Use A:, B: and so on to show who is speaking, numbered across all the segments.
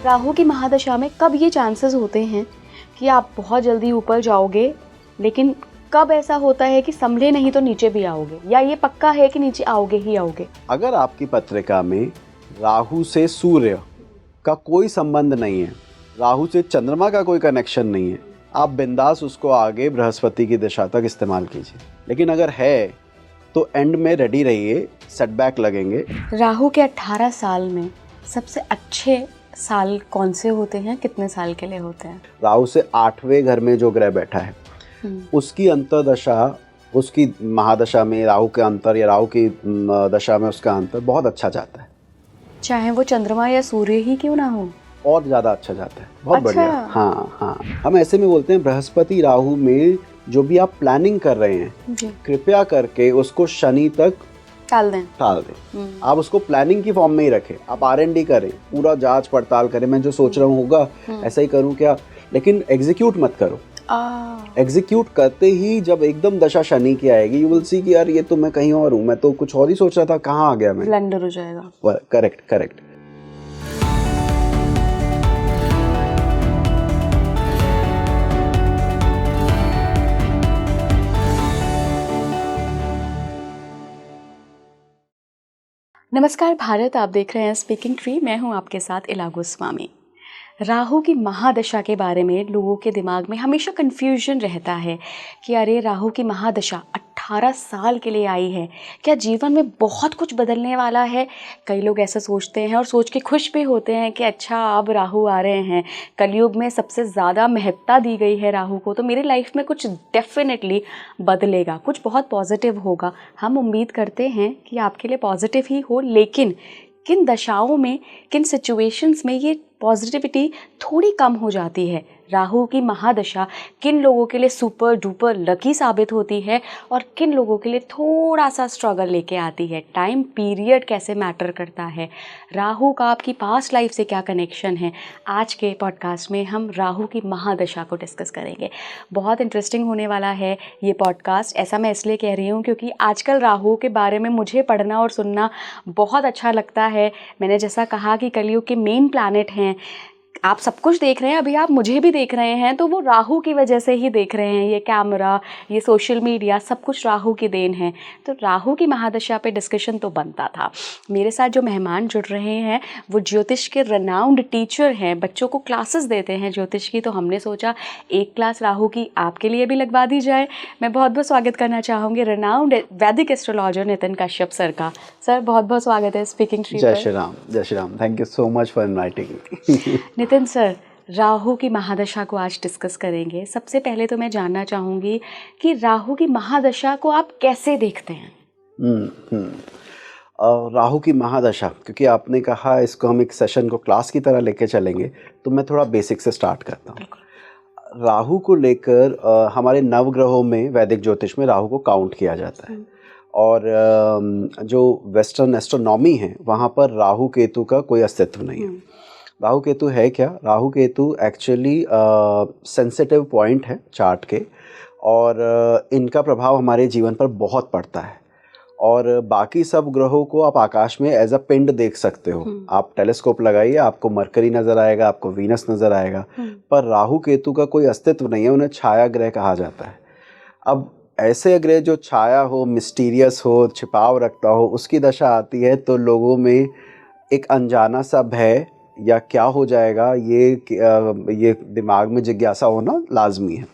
A: राहु की महादशा में कब ये चांसेस होते हैं कि आप बहुत जल्दी ऊपर जाओगे, लेकिन कब ऐसा होता है कि संभले नहीं तो नीचे भी आओगे, या ये पक्का है कि नीचे आओगे ही आओगे?
B: अगर आपकी पत्रिका में राहु से सूर्य का कोई संबंध नहीं है, राहु से चंद्रमा का कोई कनेक्शन नहीं है, आप बिंदास उसको आगे बृहस्पति की दिशा तक इस्तेमाल कीजिए। लेकिन अगर है तो एंड में रेडी रहिए, सेटबैक लगेंगे।
A: राहु के 18 साल में सबसे अच्छे साल कौन से होते हैं, कितने साल के लिए होते हैं?
B: राहु से 8वें घर में जो ग्रह बैठा है उसकी अंतर्दशा, उसकी महादशा में राहु के अंतर या राहु की दशा में उसका अंतर बहुत अच्छा जाता है,
A: चाहे वो चंद्रमा या सूर्य ही क्यों ना हो,
B: और ज़्यादा अच्छा जाता है। बहुत
A: अच्छा।
B: बढ़िया। हाँ, हम ऐसे में बोलते हैं बृहस्पति राहु में जो भी आप प्लानिंग कर रहे हैं
A: जी,
B: कृपया करके उसको शनि तक
A: टाल दें।
B: आप उसको प्लानिंग की फॉर्म में ही रखें, आप R&D करें, पूरा जांच पड़ताल करें, मैं जो सोच रहा हूँ होगा ऐसा ही करूँ क्या, लेकिन एग्जीक्यूट मत करो। एग्जीक्यूट करते ही जब एकदम दशा शनि की आएगी, यू विल सी कि यार ये तो मैं कहीं और हूँ, मैं तो कुछ और ही सोच रहा था, कहाँ आ गया मैं।
A: ब्लंडर हो जाएगा।
B: करेक्ट।
A: नमस्कार भारत, आप देख रहे हैं स्पीकिंग ट्री। मैं हूं आपके साथ इला गोस्वामी। राहु की महादशा के बारे में लोगों के दिमाग में हमेशा कन्फ्यूजन रहता है कि अरे राहु की महादशा 18 साल के लिए आई है, क्या जीवन में बहुत कुछ बदलने वाला है? कई लोग ऐसा सोचते हैं और सोच के खुश भी होते हैं कि अच्छा अब राहु आ रहे हैं, कलयुग में सबसे ज़्यादा महत्ता दी गई है राहु को, तो मेरी लाइफ में कुछ डेफिनेटली बदलेगा, कुछ बहुत पॉजिटिव होगा। हम उम्मीद करते हैं कि आपके लिए पॉजिटिव ही हो, लेकिन किन दशाओं में, किन सिचुएशंस में ये पॉजिटिविटी थोड़ी कम हो जाती है? राहु की महादशा किन लोगों के लिए सुपर डुपर लकी साबित होती है और किन लोगों के लिए थोड़ा सा स्ट्रगल लेके आती है? टाइम पीरियड कैसे मैटर करता है? राहु का आपकी पास्ट लाइफ से क्या कनेक्शन है? आज के पॉडकास्ट में हम राहु की महादशा को डिस्कस करेंगे। बहुत इंटरेस्टिंग होने वाला है ये पॉडकास्ट। ऐसा मैं इसलिए कह रही हूँ क्योंकि आजकल राहु के बारे में मुझे पढ़ना और सुनना बहुत अच्छा लगता है। मैंने जैसा कहा कि कलयुग के मेन प्लैनेट हैं, आप सब कुछ देख रहे हैं, अभी आप मुझे भी देख रहे हैं, तो वो राहु की वजह से ही देख रहे हैं। ये कैमरा, ये सोशल मीडिया, सब कुछ राहु की देन है। तो राहु की महादशा पे डिस्कशन तो बनता था। मेरे साथ जो मेहमान जुड़ रहे हैं वो ज्योतिष के रनाउंड टीचर हैं, बच्चों को क्लासेस देते हैं ज्योतिष की, तो हमने सोचा एक क्लास राहु की आपके लिए भी लगवा दी जाए। मैं बहुत बहुत स्वागत करना चाहूँगी रनाउंड वैदिक एस्ट्रोलॉजर नितिन कश्यप सर का। सर बहुत बहुत स्वागत है स्पीकिंग ट्री पर।
B: जय Shri Ram. Thank you so much for inviting.
A: Nitin sir, Rahu की महादशा को आज डिस्कस करेंगे। सबसे पहले तो मैं जानना चाहूँगी कि राहु की महादशा को आप कैसे देखते हैं?
B: राहु की महादशा, क्योंकि आपने कहा इसको हम एक सेशन को क्लास की तरह लेके चलेंगे, तो मैं थोड़ा बेसिक से स्टार्ट करता हूँ। राहु को लेकर हमारे नवग्रहों में वैदिक ज्योतिष में राहु को काउंट किया जाता है, और जो वेस्टर्न एस्ट्रोनॉमी है वहाँ पर राहु केतु का कोई अस्तित्व नहीं है। राहु केतु है क्या? Rahu Ketu actually sensitive point है चार्ट के, और इनका प्रभाव हमारे जीवन पर बहुत पड़ता है। और बाकी सब ग्रहों को आप आकाश में एज अ पिंड देख सकते हो। आप टेलीस्कोप लगाइए, आपको मरकरी नज़र आएगा, आपको वीनस नज़र आएगा, पर राहु केतु का कोई अस्तित्व नहीं है, उन्हें छाया ग्रह कहा जाता है। अब ऐसे ग्रह जो छाया हो, मिस्टीरियस हो, छिपाव रखता हो, उसकी दशा आती है तो लोगों में एक अनजाना सा भय या क्या हो जाएगा ये दिमाग में जिज्ञासा होना लाजमी है।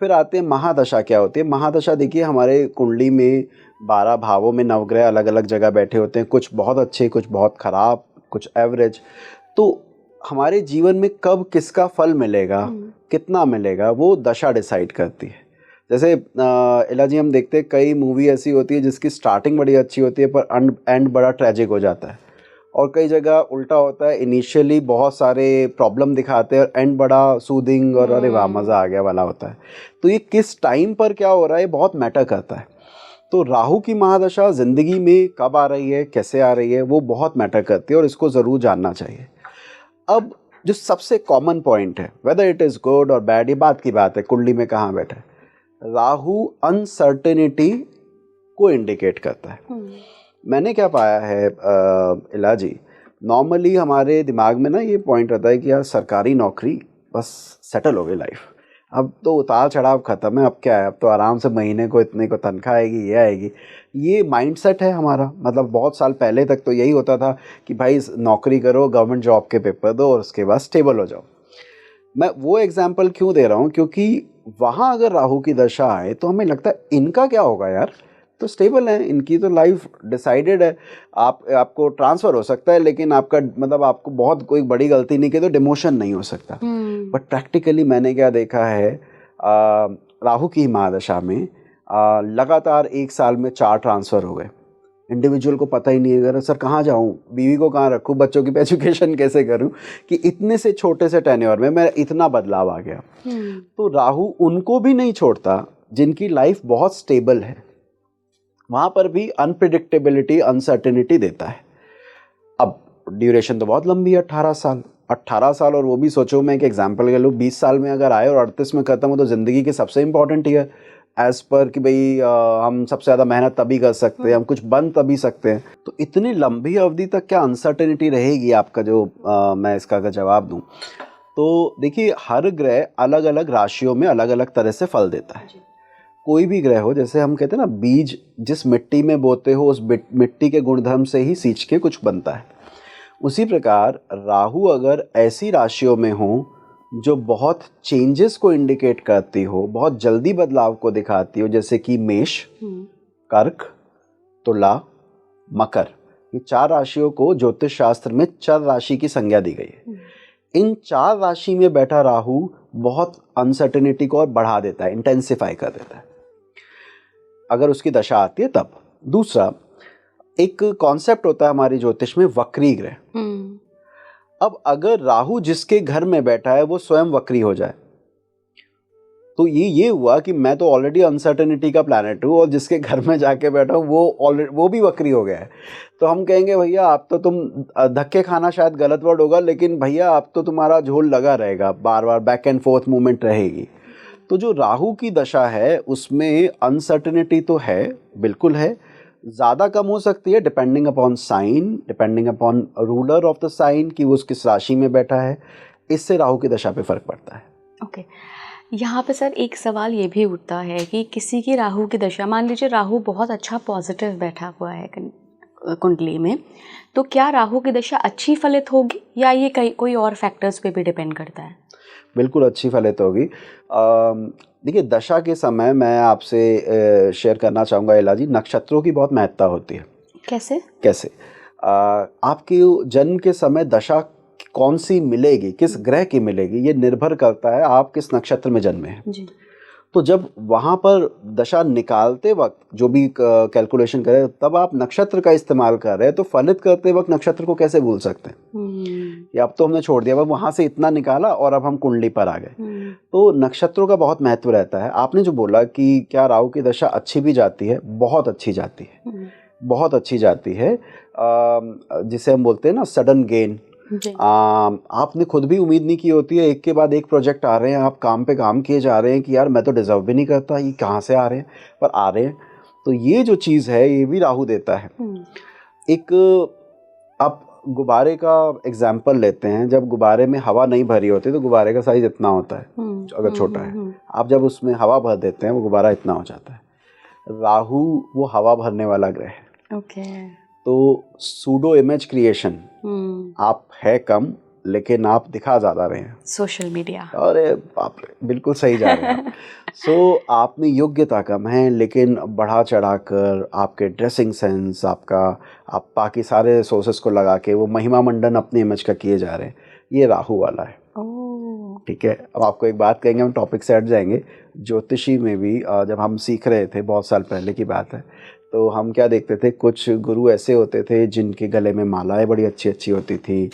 B: फिर आते हैं महादशा क्या होती है। महादशा देखिए, हमारे कुंडली में 12 भावों में नवग्रह अलग अलग जगह बैठे होते हैं, कुछ बहुत अच्छे, कुछ बहुत ख़राब, कुछ एवरेज। तो हमारे जीवन में कब किसका फल मिलेगा, कितना मिलेगा, वो दशा डिसाइड करती है। जैसे इला जी, हम देखते हैं कई मूवी ऐसी होती है जिसकी स्टार्टिंग बड़ी अच्छी होती है पर एंड बड़ा ट्रेजिक हो जाता है, और कई जगह उल्टा होता है, इनिशियली बहुत सारे प्रॉब्लम दिखाते हैं और एंड बड़ा सूदिंग और अरे वाह मज़ा आ गया वाला होता है। तो ये किस टाइम पर क्या हो रहा है, बहुत मैटर करता है। तो राहु की महादशा ज़िंदगी में कब आ रही है, कैसे आ रही है, वो बहुत मैटर करती है और इसको ज़रूर जानना चाहिए। अब जो सबसे कॉमन पॉइंट है, वेदर इट इज़ गुड और बैड, ये बात की बात है, कुंडली में कहाँ बैठा है। राहु अनसर्टेनिटी को इंडिकेट करता है। मैंने क्या पाया है इला जी, नॉर्मली हमारे दिमाग में ना ये पॉइंट रहता है कि यार सरकारी नौकरी, बस सेटल हो गई लाइफ, अब तो उतार चढ़ाव खत्म है, अब क्या है, अब तो आराम से महीने को इतने को तनख्वाह आएगी, ये आएगी। ये माइंडसेट है हमारा। मतलब बहुत साल पहले तक तो यही होता था कि भाई नौकरी करो, गवर्नमेंट जॉब के पेपर दो और उसके बाद स्टेबल हो जाओ। मैं वो एग्जाम्पल क्यों दे रहा हूँ, क्योंकि वहाँ अगर राहु की दशा आए तो हमें लगता है इनका क्या होगा यार, तो स्टेबल है, इनकी तो लाइफ डिसाइडेड है, आपको ट्रांसफ़र हो सकता है, लेकिन आपका मतलब आपको बहुत कोई बड़ी गलती नहीं की तो डिमोशन नहीं हो सकता। बट प्रैक्टिकली मैंने क्या देखा है, राहु की महादशा में लगातार 1 साल में 4 ट्रांसफ़र हो गए। इंडिविजुअल को पता ही नहीं है, अगर सर कहाँ जाऊँ, बीवी को कहाँ रखूँ, बच्चों की एजुकेशन कैसे करूँ, कि इतने से छोटे से टेन्योर में मेरा इतना बदलाव आ गया। तो राहु उनको भी नहीं छोड़ता जिनकी लाइफ बहुत स्टेबल है, वहाँ पर भी अनप्रिडिक्टेबिलिटी, अनसर्टेनिटी देता है। अब ड्यूरेशन तो बहुत लंबी है, 18 साल, और वो भी सोचो, मैं एक एग्जांपल ले लूँ, 20 साल में अगर आए और 38 में ख़त्म हो तो ज़िंदगी की सबसे इम्पॉर्टेंट ईयर एज़ पर कि भाई हम सबसे ज़्यादा मेहनत तभी कर सकते हैं, हम कुछ बन तभी सकते हैं। तो इतनी लंबी अवधि तक क्या अनसर्टेनिटी रहेगी आपका, जो मैं इसका अगर जवाब दूँ तो देखिए, हर ग्रह अलग अलग राशियों में अलग अलग तरह से फल देता है। कोई भी ग्रह हो, जैसे हम कहते हैं ना, बीज जिस मिट्टी में बोते हो उस मिट्टी के गुणधर्म से ही सींच के कुछ बनता है। उसी प्रकार राहु अगर ऐसी राशियों में हो जो बहुत चेंजेस को इंडिकेट करती हो, बहुत जल्दी बदलाव को दिखाती हो, जैसे कि मेष, कर्क, तुला, मकर, ये 4 राशियों को ज्योतिष शास्त्र में चर राशि की संज्ञा दी गई है। इन 4 राशि में बैठा राहु बहुत अनसर्टेनिटी को और बढ़ा देता है, इंटेंसिफाई कर देता है, अगर उसकी दशा आती है तब। दूसरा, एक कॉन्सेप्ट होता है हमारी ज्योतिष में, वक्री ग्रह। अब अगर राहु जिसके घर में बैठा है वो स्वयं वक्री हो जाए तो ये हुआ कि मैं तो ऑलरेडी अनसर्टेनिटी का प्लैनेट हूँ और जिसके घर में जाके बैठा हूँ वो भी वक्री हो गया है। तो हम कहेंगे भैया आप तो, तुम धक्के खाना शायद गलत वर्ड होगा, लेकिन भैया आप तो, तुम्हारा झोल लगा रहेगा, बार बार बैक एंड फोर्थ मूवमेंट रहेगी। तो जो राहु की दशा है उसमें अनसर्टेनिटी तो है, बिल्कुल है, ज़्यादा कम हो सकती है depending upon sign, depending upon ruler of the sign कि वो किस राशि में बैठा है, इससे राहु की दशा पे फ़र्क पड़ता है।
A: ओके यहाँ पे सर एक सवाल ये भी उठता है कि किसी की राहु की दशा, मान लीजिए राहु बहुत अच्छा पॉजिटिव बैठा हुआ है कुंडली में, तो क्या राहु की दशा अच्छी फलित होगी या ये कोई और फैक्टर्स पे भी डिपेंड करता है?
B: बिल्कुल अच्छी फलित होगी। देखिए, दशा के समय मैं आपसे शेयर करना चाहूँगा इला जी, नक्षत्रों की बहुत महत्ता होती है। कैसे? आपके जन्म के समय दशा कौन सी मिलेगी, किस ग्रह की मिलेगी, ये निर्भर करता है आप किस नक्षत्र में जन्मे हैं जी। तो जब वहाँ पर दशा निकालते वक्त जो भी कैलकुलेशन करें, तब आप नक्षत्र का इस्तेमाल कर रहे हैं, तो फलित करते वक्त नक्षत्र को कैसे भूल सकते हैं? या अब तो हमने छोड़ दिया, अब वहाँ से इतना निकाला और अब हम कुंडली पर आ गए। तो नक्षत्रों का बहुत महत्व रहता है। आपने जो बोला कि क्या राहु की दशा अच्छी भी जाती है, बहुत अच्छी जाती है, बहुत अच्छी जाती है, जिसे हम बोलते हैं ना सडन गेन। आपने खुद भी उम्मीद नहीं की होती है, एक के बाद एक प्रोजेक्ट आ रहे हैं, आप काम पे काम किए जा रहे हैं कि यार मैं तो डिजर्व भी नहीं करता, ये कहाँ से आ रहे हैं, पर आ रहे हैं। तो ये जो चीज़ है ये भी राहु देता है। एक आप गुब्बारे का एग्जाम्पल लेते हैं, जब गुब्बारे में हवा नहीं भरी होती तो गुब्बारे का साइज इतना होता है, अगर छोटा है, आप जब उसमें हवा भर देते हैं वो गुब्बारा इतना हो जाता है। राहु वो हवा भरने वाला ग्रह है। तो सूडो इमेज क्रिएशन, आप है कम लेकिन आप दिखा ज़्यादा रहे हैं
A: सोशल मीडिया,
B: अरे बाप रे, बिल्कुल सही जा रहे हैं। सो आप में योग्यता कम है लेकिन बढ़ा चढ़ा कर आपके ड्रेसिंग सेंस, आप बाकी सारे सोर्सेस को लगा के वो महिमा मंडन अपनी इमेज का किए जा रहे हैं, ये राहु वाला है। ठीक है, अब आपको एक बात कहेंगे, हम टॉपिक से हट जाएंगे। ज्योतिषी में भी जब हम सीख रहे थे, बहुत साल पहले की बात है, तो हम क्या देखते थे, कुछ गुरु ऐसे होते थे जिनके गले में मालाएं बड़ी अच्छी अच्छी होती थी,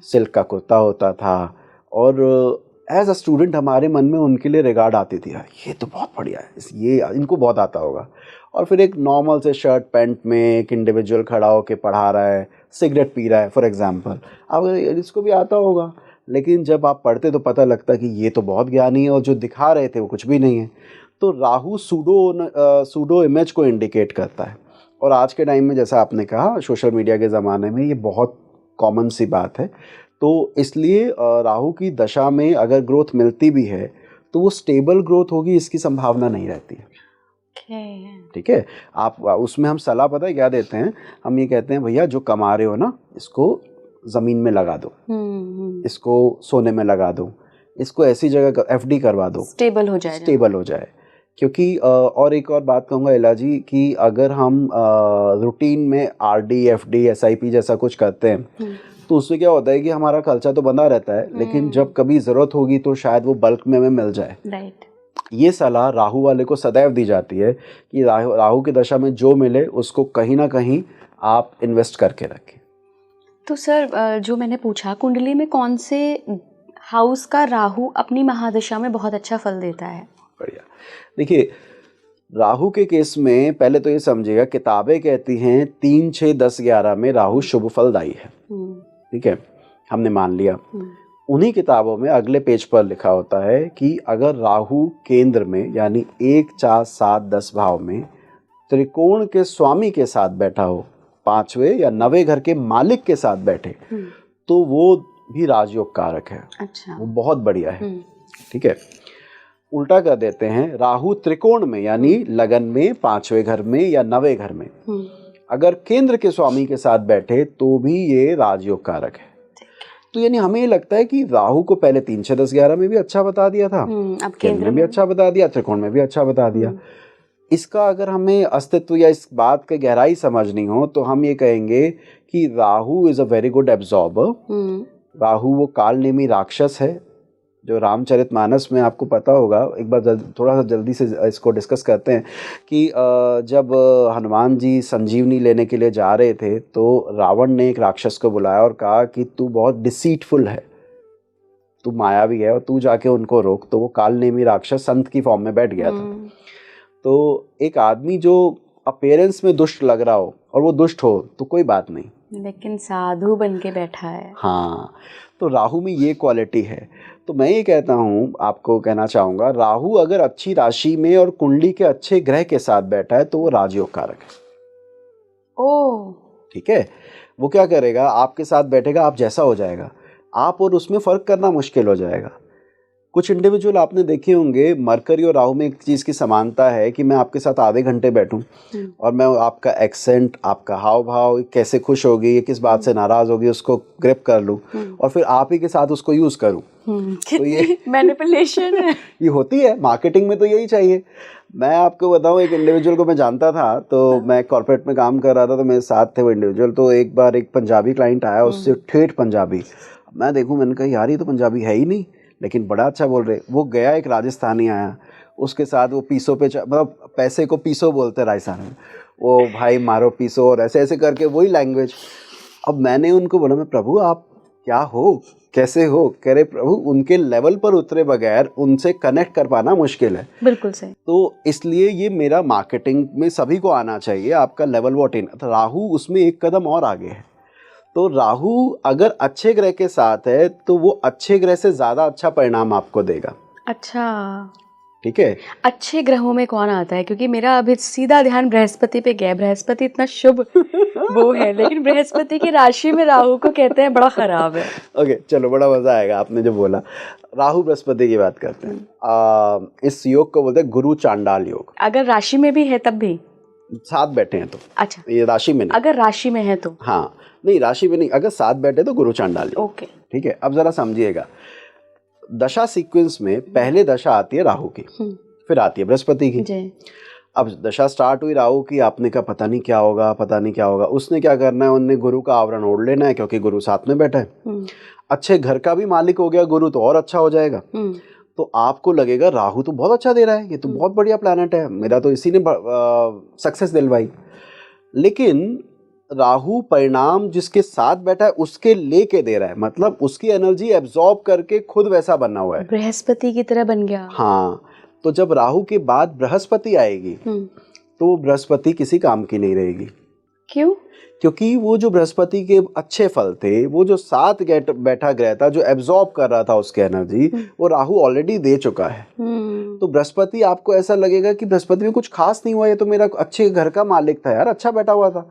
B: सिल्क का कुर्ता होता था, और एज अ स्टूडेंट हमारे मन में उनके लिए रिगार्ड आती थी, यार ये तो बहुत बढ़िया है, ये इनको बहुत आता होगा। और फिर एक नॉर्मल से शर्ट पैंट में एक इंडिविजुअल खड़ा होकर पढ़ा रहा है, सिगरेट पी रहा है फॉर एग्जांपल, अब इसको भी आता होगा, लेकिन जब आप पढ़ते तो पता लगता कि ये तो बहुत ज्ञानी है और जो दिखा रहे थे वो कुछ भी नहीं है। तो राहु सूडो इमेज को इंडिकेट करता है। और आज के टाइम में जैसा आपने कहा, सोशल मीडिया के ज़माने में ये बहुत कॉमन सी बात है। तो इसलिए राहु की दशा में अगर ग्रोथ मिलती भी है तो वो स्टेबल ग्रोथ होगी, इसकी संभावना नहीं रहती है। ठीक है, आप उसमें हम सलाह पता है क्या देते हैं, हम ये कहते हैं भैया जो कमा रहे हो ना इसको ज़मीन में लगा दो, इसको सोने में लगा दो, इसको ऐसी जगह एफडी करवा दो, स्टेबल हो जाए। क्योंकि और एक और बात कहूँगा इला जी कि अगर हम रूटीन में आरडी, एफडी, एसआईपी जैसा कुछ करते हैं तो उससे क्या होता है कि हमारा खर्चा तो बंधा रहता है, लेकिन जब कभी ज़रूरत होगी तो शायद वो बल्क में हमें मिल जाए।
A: राइट।
B: ये सलाह राहु वाले को सदैव दी जाती है कि राहु की दशा में जो मिले उसको कहीं ना कहीं आप इन्वेस्ट करके रखें।
A: तो सर जो मैंने पूछा कुंडली में कौन से हाउस का राहु अपनी महादशा में बहुत अच्छा फल देता है?
B: बढ़िया, देखिए राहु के केस में पहले तो ये समझिएगा, किताबें कहती हैं 3, 6, 10, 11 में राहु शुभ फलदायी है। ठीक है, हमने मान लिया। उन्हीं किताबों में अगले पेज पर लिखा होता है कि अगर राहु केंद्र में यानी 1, 4, 7, 10 भाव में त्रिकोण के स्वामी के साथ बैठा हो, 5वें या 9वें घर के मालिक के साथ बैठे, तो वो भी राजयोग कारक है।
A: अच्छा,
B: वो बहुत बढ़िया है। ठीक है, उल्टा कर देते हैं, राहु त्रिकोण में यानी लगन में 5वें घर में या 9वें घर में अगर केंद्र के स्वामी के साथ बैठे तो भी ये राजयोग कारक है। तो यानी हमें ये लगता है कि राहु को पहले 3, 6, 10, 11 में भी अच्छा बता दिया था, अब केंद्र में भी अच्छा बता दिया, त्रिकोण में भी अच्छा बता दिया। इसका अगर हमें अस्तित्व या इस बात की गहराई समझनी हो तो हम ये कहेंगे कि Rahu is a very good absorber. Rahu वो कालनेमी राक्षस है जो रामचरितमानस में आपको पता होगा, एक बार थोड़ा सा जल्दी से इसको डिस्कस करते हैं कि जब हनुमान जी संजीवनी लेने के लिए जा रहे थे तो रावण ने एक राक्षस को बुलाया और कहा कि तू बहुत डिसीटफुल है, तू मायावी है और तू जाके उनको रोक। तो वो कालनेमी राक्षस संत की फॉर्म में बैठ गया था। तो एक आदमी जो अपीयरेंस में दुष्ट लग रहा हो और वो दुष्ट हो तो कोई बात नहीं,
A: लेकिन साधु बन के बैठा है।
B: हाँ, तो राहु में ये क्वालिटी है। तो मैं ये कहता हूँ, आपको कहना चाहूँगा, राहु अगर अच्छी राशि में और कुंडली के अच्छे ग्रह के साथ बैठा है तो वो राजयोग कारक है।
A: ओह, ठीक
B: है, वो क्या करेगा, आपके साथ बैठेगा, आप जैसा हो जाएगा, आप और उसमें फ़र्क करना मुश्किल हो जाएगा। कुछ इंडिविजुअल आपने देखे होंगे, मरकरी और राहु में एक चीज़ की समानता है कि मैं आपके साथ आधे घंटे बैठूं और मैं आपका एक्सेंट, आपका हाव भाव, कैसे खुश होगी, ये किस बात से नाराज़ होगी, उसको ग्रिप कर लूं और फिर आप ही के साथ उसको यूज़ करूं।
A: तो ये मैनिपुलेशन है।
B: ये होती है मार्केटिंग में, तो यही चाहिए। मैं आपको बताऊं, एक इंडिविजुअल को मैं जानता था, तो मैं कॉर्पोरेट में काम कर रहा था, तो मेरे साथ थे वो इंडिविजुअल। तो एक बार एक पंजाबी क्लाइंट आया, उससे ठेठ पंजाबी, मैं देखूँ, मैंने कहा यार ये तो पंजाबी है ही नहीं, लेकिन बड़ा अच्छा बोल रहे। वो गया, एक राजस्थानी आया, उसके साथ वो पीसो पे, मतलब पैसे को पीसो बोलते हैं राजस्थान में, वो भाई मारो पीसो और ऐसे ऐसे करके वही लैंग्वेज। अब मैंने उनको बोला, मैं प्रभु आप क्या हो, कैसे हो? कह रहे प्रभु उनके लेवल पर उतरे बगैर उनसे कनेक्ट कर पाना मुश्किल है।
A: बिल्कुल सही। तो
B: इसलिए ये मेरा मार्केटिंग में सभी को आना चाहिए, आपका लेवल व्हाट इन। राहु उसमें एक कदम और आगे है। तो राहु अगर अच्छे ग्रह के साथ है तो वो अच्छे ग्रह से ज़्यादा अच्छा परिणाम आपको देगा।
A: अच्छा,
B: ठीक है।
A: अच्छे ग्रहों में कौन आता है? क्योंकि मेरा अभी सीधा ध्यान बृहस्पति पे गया। बृहस्पति इतना शुभ वो है, लेकिन बृहस्पति की राशि में राहु को कहते हैं बड़ा खराब है।
B: ओके, चलो बड़ा मजा आएगा आपने जो बोला। राहु बृहस्पति की बात करते हैं। इस योग को बोलते हैं गुरु चांडाल योग।
A: अगर राशि में भी है तब भी
B: साथ बैठे हैं तो?
A: अच्छा,
B: ये राशि में नहीं।
A: अगर राशि में है तो?
B: हाँ, नहीं राशि में नहीं, अगर साथ बैठे तो गुरु चांडाल योग।
A: ओके,
B: ठीक है। अब जरा समझिएगा, दशा सीक्वेंस में पहले दशा आती है राहु की, फिर आती है बृहस्पति की जी। अब दशा स्टार्ट हुई राहु की, आपने कहा पता नहीं क्या होगा, पता नहीं क्या होगा। उसने क्या करना है, उनने गुरु का आवरण ओढ़ लेना है, क्योंकि गुरु साथ में बैठा है। अच्छे घर का भी मालिक हो गया गुरु, तो और अच्छा हो जाएगा। तो आपको लगेगा राहु तो बहुत अच्छा दे रहा है, ये तो बहुत बढ़िया प्लैनेट है, मेरा तो इसी ने सक्सेस दिलवाई। लेकिन राहु परिणाम जिसके साथ बैठा है उसके लेके दे रहा है, मतलब उसकी एनर्जी एब्जॉर्ब करके खुद वैसा बना हुआ है,
A: बृहस्पति की तरह बन गया।
B: हाँ, तो जब राहु के बाद बृहस्पति आएगी तो बृहस्पति किसी काम की नहीं रहेगी।
A: क्यों?
B: क्योंकि वो जो बृहस्पति के अच्छे फल थे, वो जो साथ बैठा ग्रह था, जो एब्जॉर्ब कर रहा था उसके एनर्जी, वो राहु ऑलरेडी दे चुका है। तो बृहस्पति आपको ऐसा लगेगा कि बृहस्पति में कुछ खास नहीं हुआ, ये तो मेरा अच्छे घर का मालिक था यार, अच्छा बैठा हुआ था।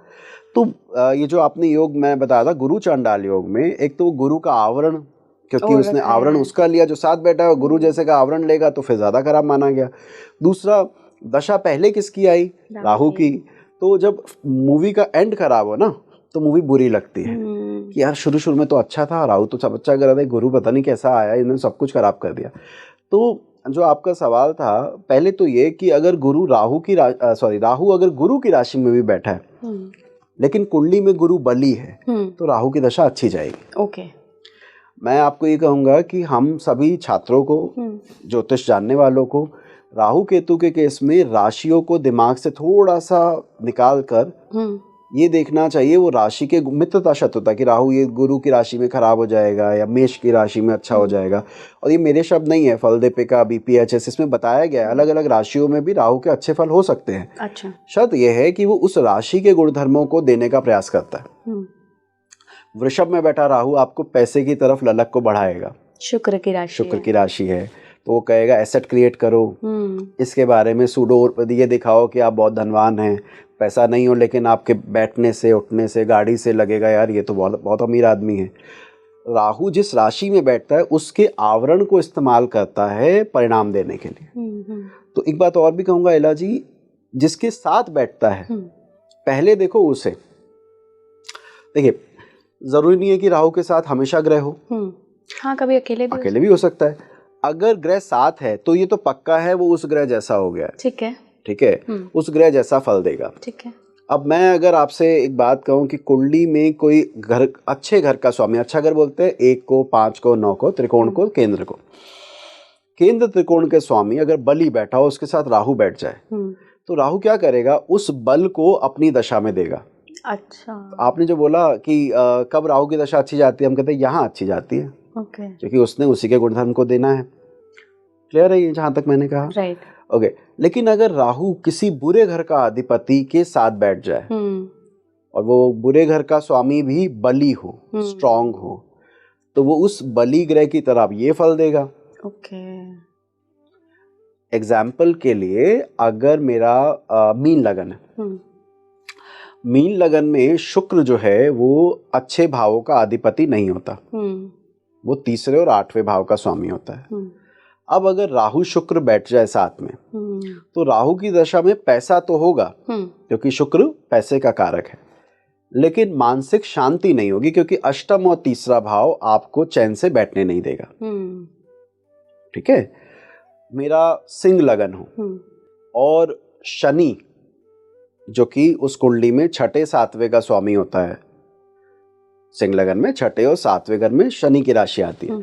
B: तो ये जो आपने योग मैं बताया था गुरु चांडाल योग में, एक तो गुरु का आवरण, क्योंकि उसने आवरण उसका लिया जो साथ बैठा है, गुरु जैसे का आवरण लेगा तो फिर ज्यादा खराब माना गया। दूसरा, दशा पहले किसकी आई? राहु की। तो जब मूवी का एंड खराब हो ना तो मूवी बुरी लगती है कि यार शुरू शुरू में तो अच्छा था, राहु तो सब अच्छा कर रहा था, गुरु पता नहीं कैसा आया, इन्होंने सब कुछ खराब कर दिया। तो जो आपका सवाल था पहले तो ये कि अगर गुरु राहु अगर गुरु की राशि में भी बैठा है लेकिन कुंडली में गुरु बली है तो राहु की दशा अच्छी जाएगी।
A: ओके।
B: मैं आपको ये कहूँगा कि हम सभी छात्रों को, ज्योतिष जानने वालों को, राहु केतु के केस में राशियों को दिमाग से थोड़ा सा निकाल कर ये देखना चाहिए वो राशि के मित्रता शत्रुता कि राहु ये गुरु की राशि में खराब हो जाएगा या मेष की राशि में अच्छा हो जाएगा। और ये मेरे शब्द नहीं है, फल दीपिका BPHS इसमें बताया गया है अलग अलग राशियों में भी राहु के अच्छे फल हो सकते हैं।
A: अच्छा।
B: शर्त यह है कि वो उस राशि के गुणधर्मों को देने का प्रयास करता है। वृषभ में बैठा राहु आपको पैसे की तरफ ललक को बढ़ाएगा, शुक्र की राशि है तो वो कहेगा एसेट क्रिएट करो, इसके बारे में सूडो ये दिखाओ कि आप बहुत धनवान हैं, पैसा नहीं हो लेकिन आपके बैठने से उठने से गाड़ी से लगेगा यार ये तो बहुत बहुत अमीर आदमी है। राहु जिस राशि में बैठता है उसके आवरण को इस्तेमाल करता है परिणाम देने के लिए। तो एक बात और भी कहूँगा एला जी, जिसके साथ बैठता है पहले देखो उसे। देखिए जरूरी नहीं है कि राहु के साथ हमेशा ग्रह हो,
A: हाँ कभी अकेले
B: भी हो सकता है। अगर ग्रह साथ है तो ये तो पक्का है वो उस ग्रह जैसा हो गया, ठीक है उस ग्रह जैसा फल देगा। ठीक है। अब मैं अगर आपसे एक बात कहूँ कि कुंडली में कोई घर, अच्छे घर का स्वामी, अच्छा घर बोलते हैं 1 को 5 को 9 को त्रिकोण को केंद्र को, केंद्र त्रिकोण के स्वामी अगर बली बैठा हो उसके साथ राहु बैठ जाए तो राहु क्या करेगा, उस बल को अपनी दशा में देगा। अच्छा। आपने जो बोला कि कब राहु की दशा अच्छी जाती है, हम कहते हैं यहाँ अच्छी जाती है, क्योंकि उसने उसी के गुणधर्म को देना है। क्लियर है ये जहां तक मैंने कहा? राइट। ओके। लेकिन अगर राहु किसी बुरे घर का अधिपति के साथ बैठ जाए और वो बुरे घर का स्वामी भी बली हो, स्ट्रांग हो, तो वो उस बली ग्रह की तरफ ये फल देगा। ओके। एग्जाम्पल के लिए अगर मेरा मीन लगन है, मीन लगन में शुक्र जो है वो अच्छे भावों का अधिपति नहीं होता, वो तीसरे और 8वें भाव का स्वामी होता है। अब अगर राहु शुक्र बैठ जाए साथ में तो राहु की दशा में पैसा तो होगा क्योंकि शुक्र पैसे का कारक है, लेकिन मानसिक शांति नहीं होगी क्योंकि अष्टम और तीसरा भाव आपको चैन से बैठने नहीं देगा। ठीक है। मेरा सिंह लगन हो और शनि जो कि उस कुंडली में 6ठे 7वें का स्वामी होता है, सिंह लगन में 6ठे और 7वें घर में शनि की राशि आती है,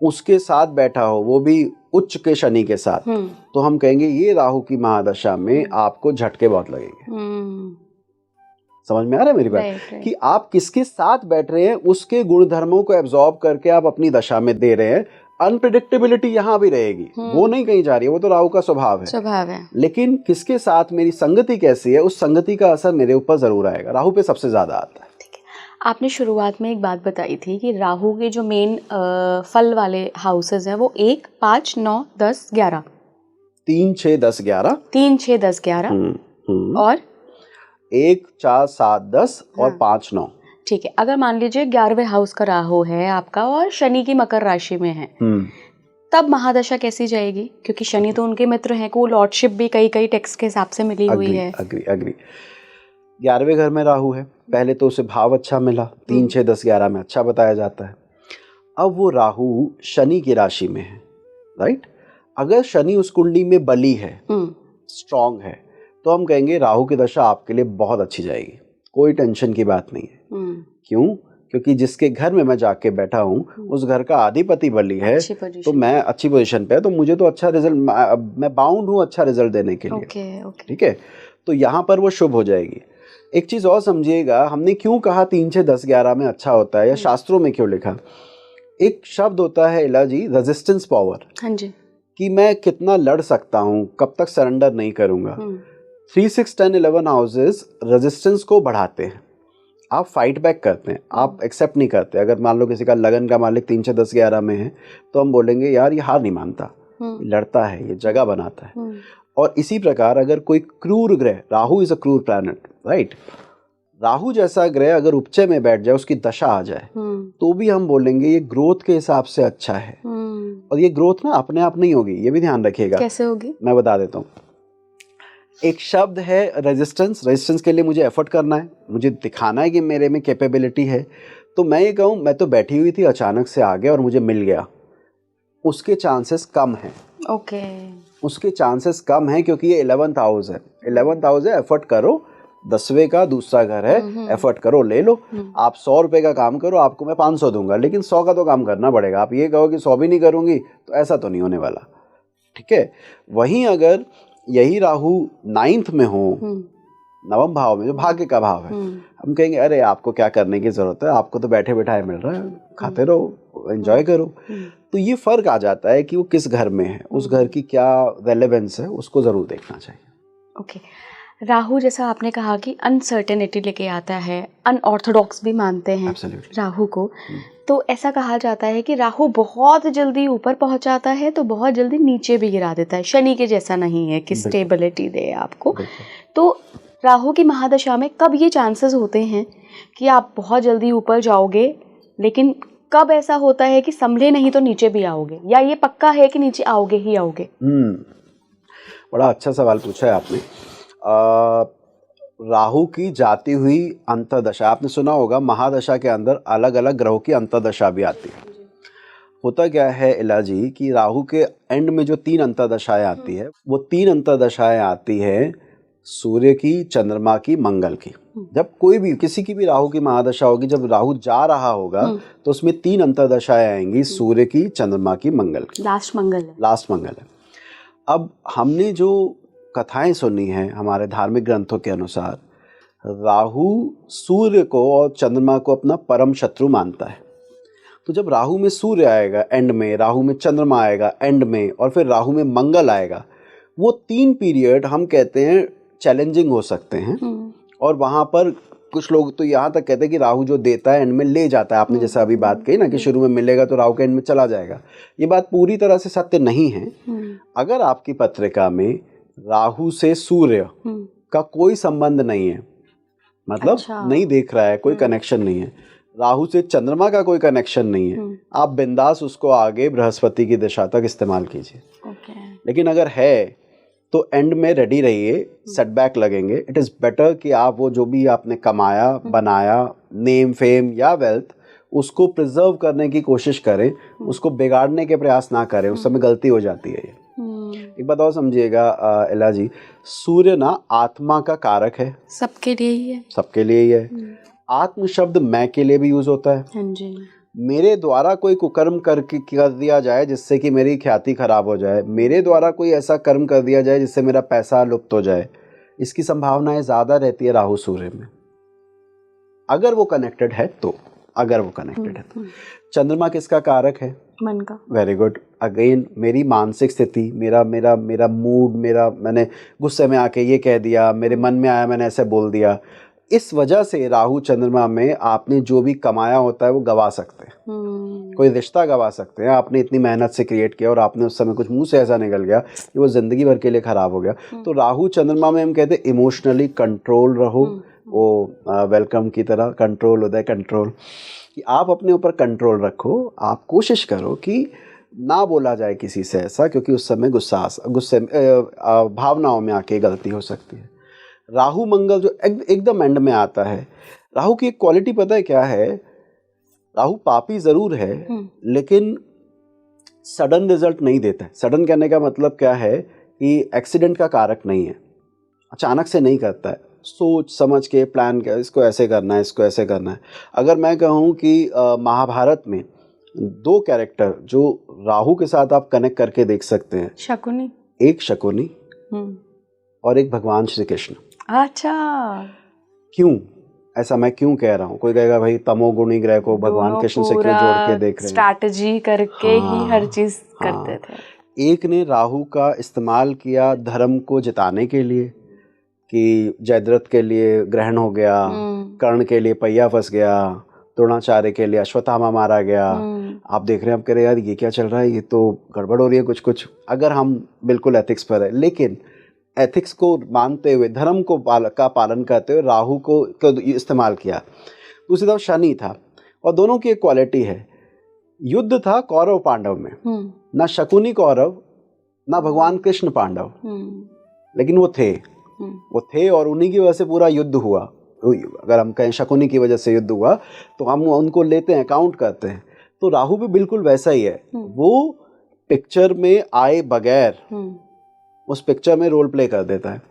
B: उसके साथ बैठा हो वो भी उच्च के शनि के साथ, तो हम कहेंगे ये राहु की महादशा में आपको झटके बहुत लगेंगे। समझ में आ रहा है मेरी बात? कि आप किसके साथ बैठ रहे हैं उसके गुणधर्मों को एब्जॉर्ब करके आप अपनी दशा में दे रहे हैं। अनप्रेडिक्टेबिलिटी यहाँ भी रहेगी, वो नहीं कहीं जा रही है, वो तो राहु का स्वभाव है। लेकिन किसके साथ मेरी संगति कैसी है, उस संगति का असर मेरे ऊपर जरूर आएगा। राहु पे सबसे ज्यादा आता है।
A: आपने शुरुआत में एक बात बताई थी कि राहु के जो मेन फल वाले हाउसेस हैं वो 1, 5, 9, 10, 11,
B: 3, 6, 10, 11,
A: 3, 6, 10, 11 और
B: 1, 4, 7, 10 और 5, 9।
A: ठीक है। अगर मान लीजिए 11वें हाउस का राहु है आपका और शनि की मकर राशि में है, तब महादशा कैसी जाएगी? क्योंकि शनि तो उनके मित्र हैं, को लॉर्डशिप भी कई टेक्स्ट के हिसाब से मिली हुई है।
B: अग्री। 11वें घर में राहु है, पहले तो उसे भाव अच्छा मिला, 3, 6, 10, 11 में अच्छा बताया जाता है। अब वो राहु शनि की राशि में है, राइट। अगर शनि उस कुंडली में बली है, स्ट्रांग है, तो हम कहेंगे राहु की दशा आपके लिए बहुत अच्छी जाएगी, कोई टेंशन की बात नहीं है। क्यों? क्योंकि जिसके घर में मैं जाके बैठा हूँ उस घर का अधिपति बली है, तो मैं अच्छी पोजीशन पे है, तो मुझे तो अच्छा रिजल्ट, मैं बाउंड हूँ अच्छा रिजल्ट देने के लिए। ठीक है। तो यहाँ पर वो शुभ हो जाएगी। एक चीज और समझिएगा, हमने क्यों कहा 3, 6, 10, 11 में अच्छा होता है या शास्त्रों में क्यों लिखा? एक शब्द होता है इला जी, रेजिस्टेंस पावर। हाँ जी। कि मैं कितना लड़ सकता हूँ, कब तक सरेंडर नहीं करूंगा। 3, 6, 10, 11 हाउसेस रेजिस्टेंस को बढ़ाते हैं। आप फाइट बैक करते हैं, आप एक्सेप्ट नहीं करते। अगर मान लो किसी का लगन का मालिक 3, 6, 10, 11 में है तो हम बोलेंगे यार ये हार नहीं मानता, लड़ता है, ये जगह बनाता है। और इसी प्रकार अगर कोई क्रूर ग्रह, राहु इज अ क्रूर प्लैनेट, राइट, राहु जैसा ग्रह अगर उपचय में बैठ जाए, उसकी दशा आ जाए, तो भी हम बोलेंगे ये ग्रोथ के हिसाब से अच्छा है। और ये ग्रोथ ना अपने आप नहीं होगी, ये भी ध्यान रखिएगा।
A: कैसे होगी?
B: मैं बता देता हूँ। एक शब्द है रेजिस्टेंस। रेजिस्टेंस के लिए मुझे एफर्ट करना है, मुझे दिखाना है कि मेरे में कैपेबिलिटी है। तो मैं ये कहूँ, मैं तो बैठी हुई थी, अचानक से आ गया और मुझे मिल गया, उसके चांसेस कम हैं।
A: ओके।
B: उसके चांसेस कम हैं क्योंकि ये 11th हाउस है। 11th हाउस है, एफर्ट करो, 10वें का दूसरा घर है, एफर्ट करो, ले लो। आप 100 रुपए का काम करो, आपको मैं 500 दूंगा, लेकिन 100 का तो काम करना पड़ेगा। आप ये कहो कि 100 भी नहीं करूंगी, तो ऐसा तो नहीं होने वाला। ठीक है। वहीं अगर यही राहु 9th में हो, नवम भाव में, जो भाग्य का भाव है, हम कहेंगे अरे आपको क्या करने की जरूरत है, आपको तो बैठे बैठाए मिल रहा है, खाते रहो, एंजॉय करो। तो ये फर्क आ जाता है कि वो किस घर में है, उस घर की क्या रेलेवेंस है, उसको जरूर देखना चाहिए।
A: ओके। राहु जैसा आपने कहा कि अनसर्टेनिटी लेके आता है, अनऑर्थोडॉक्स भी मानते हैं राहु को, तो ऐसा कहा जाता है कि राहु बहुत जल्दी ऊपर पहुंचाता है तो बहुत जल्दी नीचे भी गिरा देता है। शनि के जैसा नहीं है कि स्टेबिलिटी दे आपको। तो राहु की महादशा में कब ये चांसेस होते हैं कि आप बहुत जल्दी ऊपर जाओगे, लेकिन कब ऐसा होता है कि संभले नहीं तो नीचे भी आओगे, या ये पक्का है कि नीचे आओगे ही आओगे?
B: बड़ा अच्छा सवाल पूछा है आपने। राहु की जाती हुई अंतर्दशा, आपने सुना होगा महादशा के अंदर अलग अलग ग्रहों की अंतर्दशा भी आती है। होता क्या है इला जी कि राहु के एंड में जो 3 अंतर्दशाएं आती है, वो 3 अंतर्दशाएं आती है सूर्य की, चंद्रमा की, मंगल की। जब कोई भी किसी की भी राहु की महादशा होगी, जब राहु जा रहा होगा तो उसमें 3 अंतर्दशाएं आएंगी, सूर्य की, चंद्रमा की, मंगल की।
A: लास्ट मंगल है।
B: अब हमने जो कथाएं सुनी हैं हमारे धार्मिक ग्रंथों के अनुसार, राहु सूर्य को और चंद्रमा को अपना परम शत्रु मानता है। तो जब राहु में सूर्य आएगा एंड में, राहु में चंद्रमा आएगा एंड में, और फिर राहु में मंगल आएगा, वो 3 पीरियड हम कहते हैं चैलेंजिंग हो सकते हैं। और वहाँ पर कुछ लोग तो यहाँ तक कहते हैं कि राहु जो देता है एंड में ले जाता है। आपने जैसा अभी बात कही ना कि शुरू में मिलेगा तो राहु के एंड में चला जाएगा, ये बात पूरी तरह से सत्य नहीं है। अगर आपकी पत्रिका में राहु से सूर्य का कोई संबंध नहीं है, मतलब नहीं देख रहा है, कोई कनेक्शन नहीं है, राहु से चंद्रमा का कोई कनेक्शन नहीं है, आप बिंदास उसको आगे बृहस्पति की दिशा तक इस्तेमाल कीजिए। लेकिन अगर है तो एंड में रेडी रहिए, सेटबैक लगेंगे। इट इज़ बेटर कि आप वो जो भी आपने कमाया, बनाया, नेम फेम या वेल्थ, उसको प्रिजर्व करने की कोशिश करें, उसको बिगाड़ने के प्रयास ना करें। उस समय गलती हो जाती है। ये एक बात और समझिएगा इला जी, सूर्य ना आत्मा का कारक है,
A: सबके लिए ही है,
B: सबके लिए ही है। आत्म शब्द मैं के लिए भी यूज होता है।
A: हाँ जी।
B: मेरे द्वारा कोई कुकर्म कर दिया जाए जिससे कि मेरी ख्याति खराब हो जाए, मेरे द्वारा कोई ऐसा कर्म कर दिया जाए जिससे मेरा पैसा लुप्त हो जाए, इसकी संभावनाएं ज्यादा रहती है राहु सूर्य में, अगर वो कनेक्टेड है तो। चंद्रमा किसका कारक है?
A: मन का।
B: Very good. अगेन मेरी मानसिक स्थिति, मेरा मेरा मेरा मूड, मैंने गुस्से में आके ये कह दिया, मेरे मन में आया मैंने ऐसे बोल दिया, इस वजह से राहु चंद्रमा में आपने जो भी कमाया होता है वो गवा सकते हैं। कोई रिश्ता गवा सकते हैं, आपने इतनी मेहनत से क्रिएट किया और आपने उस समय कुछ मुंह से ऐसा निकल गया कि वो जिंदगी भर के लिए खराब हो गया। तो राहु चंद्रमा में हम कहते हैं इमोशनली कंट्रोल रहो। वो वेलकम की तरह कंट्रोल होता है, कंट्रोल कि आप अपने ऊपर कंट्रोल रखो। आप कोशिश करो कि ना बोला जाए किसी से ऐसा, क्योंकि उस समय गुस्से भावनाओं में आके गलती हो सकती है। राहु मंगल जो एकदम एंड में आता है, राहु की एक क्वालिटी पता है क्या है? राहु पापी जरूर है लेकिन सडन रिजल्ट नहीं देता है। सडन कहने का मतलब क्या है कि एक्सीडेंट का कारक नहीं है, अचानक से नहीं करता है, सोच समझ के प्लान किया, इसको ऐसे करना है, इसको ऐसे करना है। अगर मैं कहूँ कि महाभारत में 2 कैरेक्टर जो राहु के साथ आप कनेक्ट करके देख सकते हैं,
A: शकुनी,
B: एक शकुनी और एक भगवान श्री कृष्ण।
A: अच्छा,
B: क्यों ऐसा मैं क्यों कह रहा हूँ? कोई कहेगा भाई तमोगुणी ग्रह को भगवान कृष्ण से क्यों जोड़ के देख रहे हैं?
A: स्ट्रैटेजी करके ही हर चीज करते थे।
B: एक ने राहु का इस्तेमाल किया धर्म को जिताने के लिए कि जयद्रथ के लिए ग्रहण हो गया, कर्ण के लिए पहिया फंस गया, द्रोणाचार्य के लिए अश्वत्थामा मारा गया। आप देख रहे हैं, आप कह रहे हैं यार ये क्या चल रहा है, ये तो गड़बड़ हो रही है कुछ। अगर हम बिल्कुल एथिक्स पर है, लेकिन एथिक्स को मानते हुए, धर्म को का पालन करते हुए राहु को इस्तेमाल किया। दूसरी तरफ शनि था, और दोनों की एक क्वालिटी है, युद्ध था कौरव पांडव में, ना शकुनी कौरव ना भगवान कृष्ण पांडव, लेकिन वो थे और उन्हीं की वजह से पूरा युद्ध हुआ। अगर हम कहें शकुनी की वजह से युद्ध हुआ तो हम उनको लेते हैं, काउंट करते हैं। तो राहु भी बिल्कुल वैसा ही है, वो पिक्चर में आए बगैर उस पिक्चर में रोल प्ले कर देता है।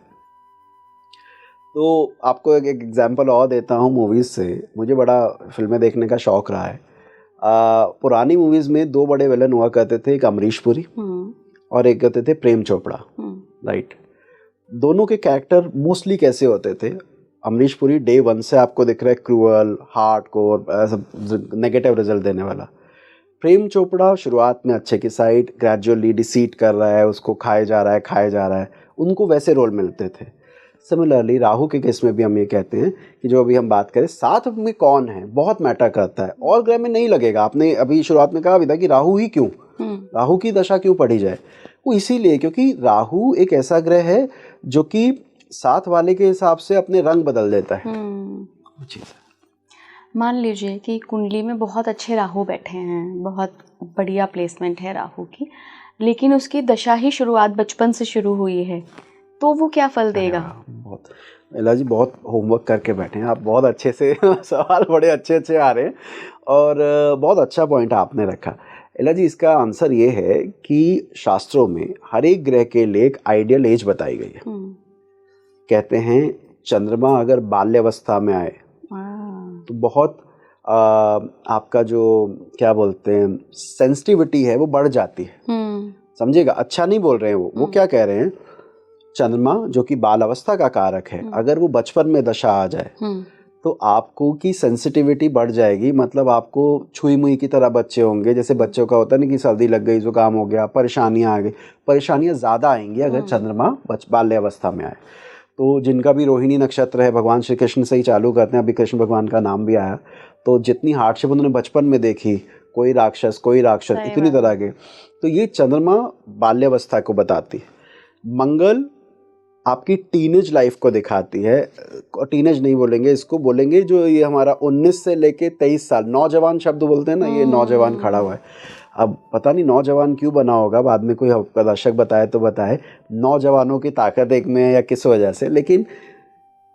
B: तो आपको एक एग्जांपल और देता हूँ मूवीज से। मुझे बड़ा फिल्में देखने का शौक रहा है। पुरानी मूवीज में दो बड़े विलन हुआ करते थे, एक अमरीश पुरी और एक कहते थे प्रेम चोपड़ा, राइट। दोनों के कैरेक्टर मोस्टली कैसे होते थे? अमरीश पुरी डे 1 से आपको दिख रहा है क्रूअल, हार्डकोर, नेगेटिव रिजल्ट देने वाला। प्रेम चोपड़ा शुरुआत में अच्छे की साइड, ग्रेजुअली डिसीट कर रहा है, उसको खाए जा रहा है, उनको वैसे रोल मिलते थे। सिमिलरली राहु के केस में भी हम ये कहते हैं कि जो अभी हम बात करें साथ में कौन है बहुत मैटर करता है, और ग्रह में नहीं लगेगा। आपने अभी शुरुआत में कहा भी था कि राहु ही क्यों, राहु की दशा क्यों पढ़ी जाए, वो इसीलिए क्योंकि राहु एक ऐसा ग्रह है जो कि साथ वाले के हिसाब से अपने रंग बदल देता है।
A: मान लीजिए कि कुंडली में बहुत अच्छे राहु बैठे हैं, बहुत बढ़िया प्लेसमेंट है राहु की, लेकिन उसकी दशा ही शुरुआत बचपन से शुरू हुई है, तो वो क्या फल देगा?
B: बहुत एला जी, बहुत होमवर्क करके बैठे हैं आप, बहुत अच्छे से सवाल बड़े अच्छे आ रहे हैं, और बहुत अच्छा पॉइंट आपने रखा। एला जी, इसका आंसर ये है कि शास्त्रों में हर एक ग्रह के लिए एक आइडियल एज बताई गई है। कहते हैं चंद्रमा अगर बाल्यावस्था में आए तो बहुत आपका जो क्या बोलते हैं सेंसिटिविटी है वो बढ़ जाती है। समझिएगा, अच्छा नहीं बोल रहे हैं वो क्या कह रहे हैं, चंद्रमा जो कि बाल अवस्था का कारक है, अगर वो बचपन में दशा आ जाए तो आपको की सेंसिटिविटी बढ़ जाएगी। मतलब आपको छुई मुई की तरह बच्चे होंगे, जैसे बच्चों का होता है ना कि सर्दी लग गई, जुकाम हो गया, परेशानियां आ गई, परेशानियां ज़्यादा आएंगी अगर चंद्रमा बाल्यावस्था में आए। तो जिनका भी रोहिणी नक्षत्र है, भगवान श्री कृष्ण से ही चालू करते हैं, अभी कृष्ण भगवान का नाम भी आया, तो जितनी हार्डशिप उन्होंने बचपन में देखी, कोई राक्षस इतनी तरह के, तो ये चंद्रमा बाल्यावस्था को बताती है। मंगल आपकी टीनेज लाइफ को दिखाती है, टीनेज नहीं बोलेंगे इसको, बोलेंगे जो ये हमारा 19 से लेके 23 साल, नौजवान शब्द बोलते हैं ना, ये नौजवान खड़ा हुआ है। अब पता नहीं नौजवान क्यों बना होगा, बाद में कोई दर्शक बताए तो बताए नौजवानों की ताकत एक में या किस वजह से, लेकिन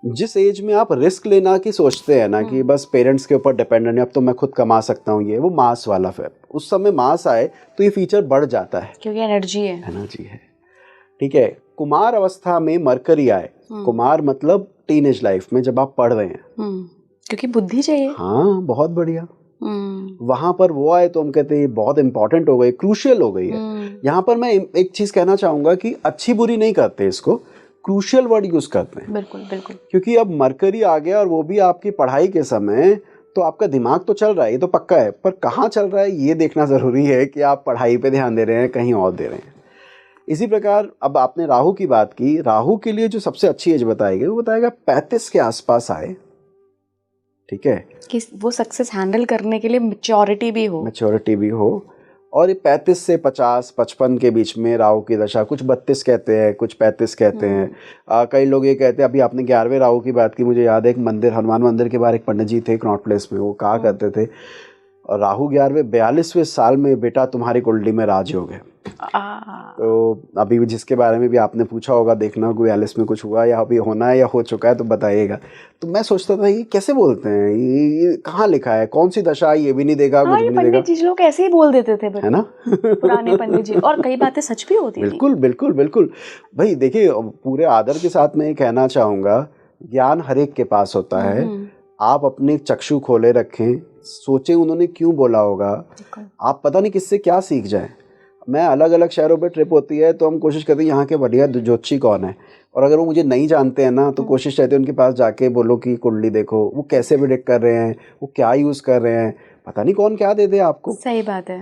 B: जिस एज में आप रिस्क लेना की सोचते हैं ना कि बस पेरेंट्स के ऊपर डिपेंडेंट है, अब तो मैं खुद कमा सकता हूँ, ये वो मास वाला, फिर उस समय मास आए तो ये फीचर बढ़ जाता है
A: क्योंकि एनर्जी है। ठीक है।
B: कुमार अवस्था में मरकरी आए, कुमार मतलब टीनेज लाइफ में जब आप पढ़ रहे हैं,
A: क्योंकि बुद्धि चाहिए।
B: हाँ, बहुत बढ़िया। वहां पर वो आए तो हम कहते हैं बहुत इंपॉर्टेंट हो गई, क्रूशियल हो गई है। यहाँ पर मैं एक चीज कहना चाहूंगा कि अच्छी बुरी नहीं करते इसको, क्रूशियल वर्ड यूज करते हैं।
A: बिल्कुल बिल्कुल।
B: क्योंकि अब मरकरी आ गया और वो भी आपकी पढ़ाई के समय, तो आपका दिमाग तो चल रहा है, ये तो पक्का है, पर कहाँ चल रहा है ये देखना जरूरी है कि आप पढ़ाई पे ध्यान दे रहे हैं कहीं और दे रहे हैं। इसी प्रकार अब आपने राहु की बात की, राहु के लिए जो सबसे अच्छी एज बताई गई वो बताएगा 35 के आसपास आए। ठीक है,
A: कि वो सक्सेस हैंडल करने के लिए मैच्योरिटी भी हो,
B: और ये 35 से 50-55 के बीच में राहु की दशा, कुछ 32 कहते हैं, कुछ 35 कहते हैं। कई लोग ये कहते हैं, अभी आपने 11वें राहु की बात की, मुझे याद है एक मंदिर, हनुमान मंदिर के बाहर एक पंडित जी थे कनॉट प्लेस में, वो कहा करते थे राहु 11वें 42वें साल में बेटा तुम्हारी कुंडली में राजयोग है। तो अभी जिसके बारे में भी आपने पूछा होगा, देखना 42 में कुछ हुआ या अभी होना है या हो चुका है तो बताइएगा। तो मैं सोचता था ये कैसे बोलते हैं, ये कहाँ लिखा है, कौन सी दशा, ये भी नहीं देगा, कुछ भी नहीं देगा।
A: पंडित जी लोग ऐसे ही बोल देते थे,
B: है ना
A: पुराने पंडित जी, और कई बातें सच भी होती थी।
B: बिल्कुल बिल्कुल बिल्कुल भाई, देखिए पूरे आदर के साथ मैं कहना चाहूंगा, ज्ञान हर एक के पास होता है, आप अपने चक्षु खोले रखें, सोचें उन्होंने क्यों बोला होगा, आप पता नहीं किससे क्या सीख जाए। मैं अलग अलग शहरों पे ट्रिप होती है तो हम कोशिश करते हैं यहाँ के बढ़िया ज्योतिषी कौन है, और अगर वो मुझे नहीं जानते हैं ना तो कोशिश रहती है उनके पास जाके बोलो कि कुंडली देखो, वो कैसे प्रेडिक्ट कर रहे हैं, वो क्या यूज़ कर रहे हैं, पता नहीं कौन क्या दे दे आपको।
A: सही बात है।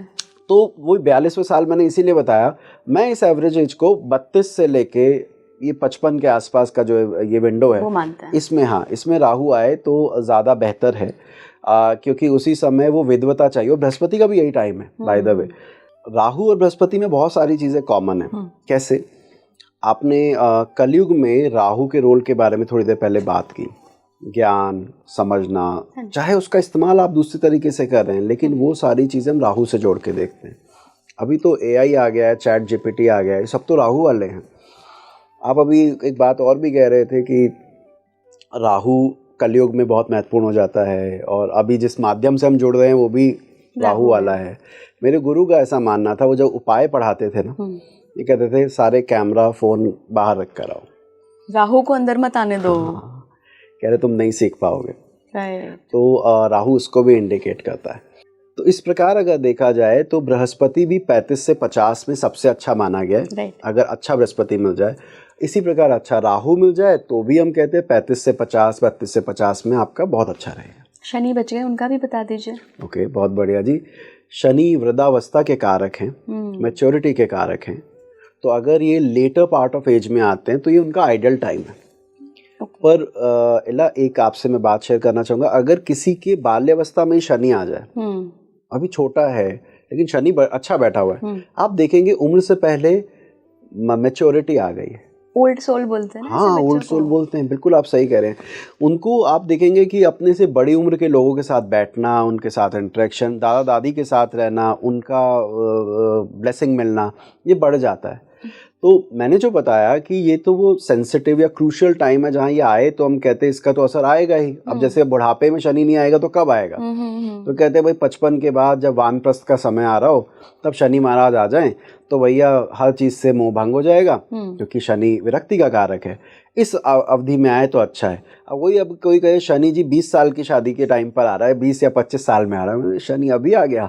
B: तो वो 42वें साल मैंने इसीलिए बताया, मैं इस एवरेज एज को 32 से लेके ये 55 के आसपास का जो ये विंडो है, इसमें हाँ, इसमें राहु आए तो ज़्यादा बेहतर है, क्योंकि उसी समय वो विद्वता चाहिए, और बृहस्पति का भी यही टाइम है बाय द वे। राहु और बृहस्पति में बहुत सारी चीज़ें कॉमन है। कैसे? आपने कलयुग में राहु के रोल के बारे में थोड़ी देर पहले बात की, ज्ञान समझना, चाहे उसका इस्तेमाल आप दूसरी तरीके से कर रहे हैं, लेकिन वो सारी चीज़ें हम राहु से जोड़ के देखते हैं। अभी तो AI आ गया है, चैट GPT आ गया है, सब तो राहु वाले हैं। आप अभी एक बात और भी कह रहे थे कि राहु कलयुग में बहुत महत्वपूर्ण हो जाता है, और अभी जिस माध्यम से हम जुड़ रहे हैं वो भी राहु वाला है। मेरे गुरु का ऐसा मानना था, वो जब उपाय पढ़ाते थे ना, ये कहते थे सारे कैमरा फोन बाहर रख कर आओ,
A: राहु को अंदर मत आने दो।
B: कह रहे तुम नहीं सीख पाओगे।
A: राइट।
B: तो राहु उसको भी इंडिकेट करता है। तो इस प्रकार अगर देखा जाए तो बृहस्पति भी 35 से 50 में सबसे अच्छा माना गया है।
A: राइट।
B: अगर अच्छा बृहस्पति मिल जाए, इसी प्रकार अच्छा राहु मिल जाए तो भी हम कहते हैं 35 से 50, 32 से 50 में आपका बहुत अच्छा रहेगा।
A: शनि बच गए, उनका भी बता दीजिए।
B: ओके, बहुत बढ़िया जी। शनि वृद्धावस्था के कारक हैं, मैच्योरिटी के कारक हैं। तो अगर ये लेटर पार्ट ऑफ एज में आते हैं तो ये उनका आइडियल टाइम है। पर इला एक आपसे मैं बात शेयर करना चाहूँगा, अगर किसी के बाल्यावस्था में ही शनि आ जाए, अभी छोटा है लेकिन शनि अच्छा बैठा हुआ है, आप देखेंगे उम्र से पहले मैच्योरिटी आ गई है।
A: ओल्ड सोल बोलते हैं ना।
B: हाँ, ओल्ड सोल बोलते हैं, बिल्कुल आप सही कह रहे हैं। उनको आप देखेंगे कि अपने से बड़ी उम्र के लोगों के साथ बैठना, उनके साथ इंटरेक्शन, दादा दादी के साथ रहना, उनका ब्लेसिंग मिलना, ये बढ़ जाता है। तो मैंने जो बताया कि ये तो वो सेंसिटिव या क्रूशियल टाइम है जहाँ ये आए, तो हम कहते हैं इसका तो असर आएगा ही। अब जैसे बुढ़ापे में शनि नहीं आएगा तो कब आएगा? तो कहते हैं भाई 55 के बाद जब वानप्रस्थ का समय आ रहा हो तब शनि महाराज आ जाएं तो भैया हर चीज़ से मोह भंग हो जाएगा, क्योंकि शनि विरक्ति का कारक है। इस अवधि में आए तो अच्छा है। अब वही, अब कोई कहे शनि जी 20 साल की शादी के टाइम पर आ रहा है, 20 या 25 साल में आ रहा है, शनि अभी आ गया?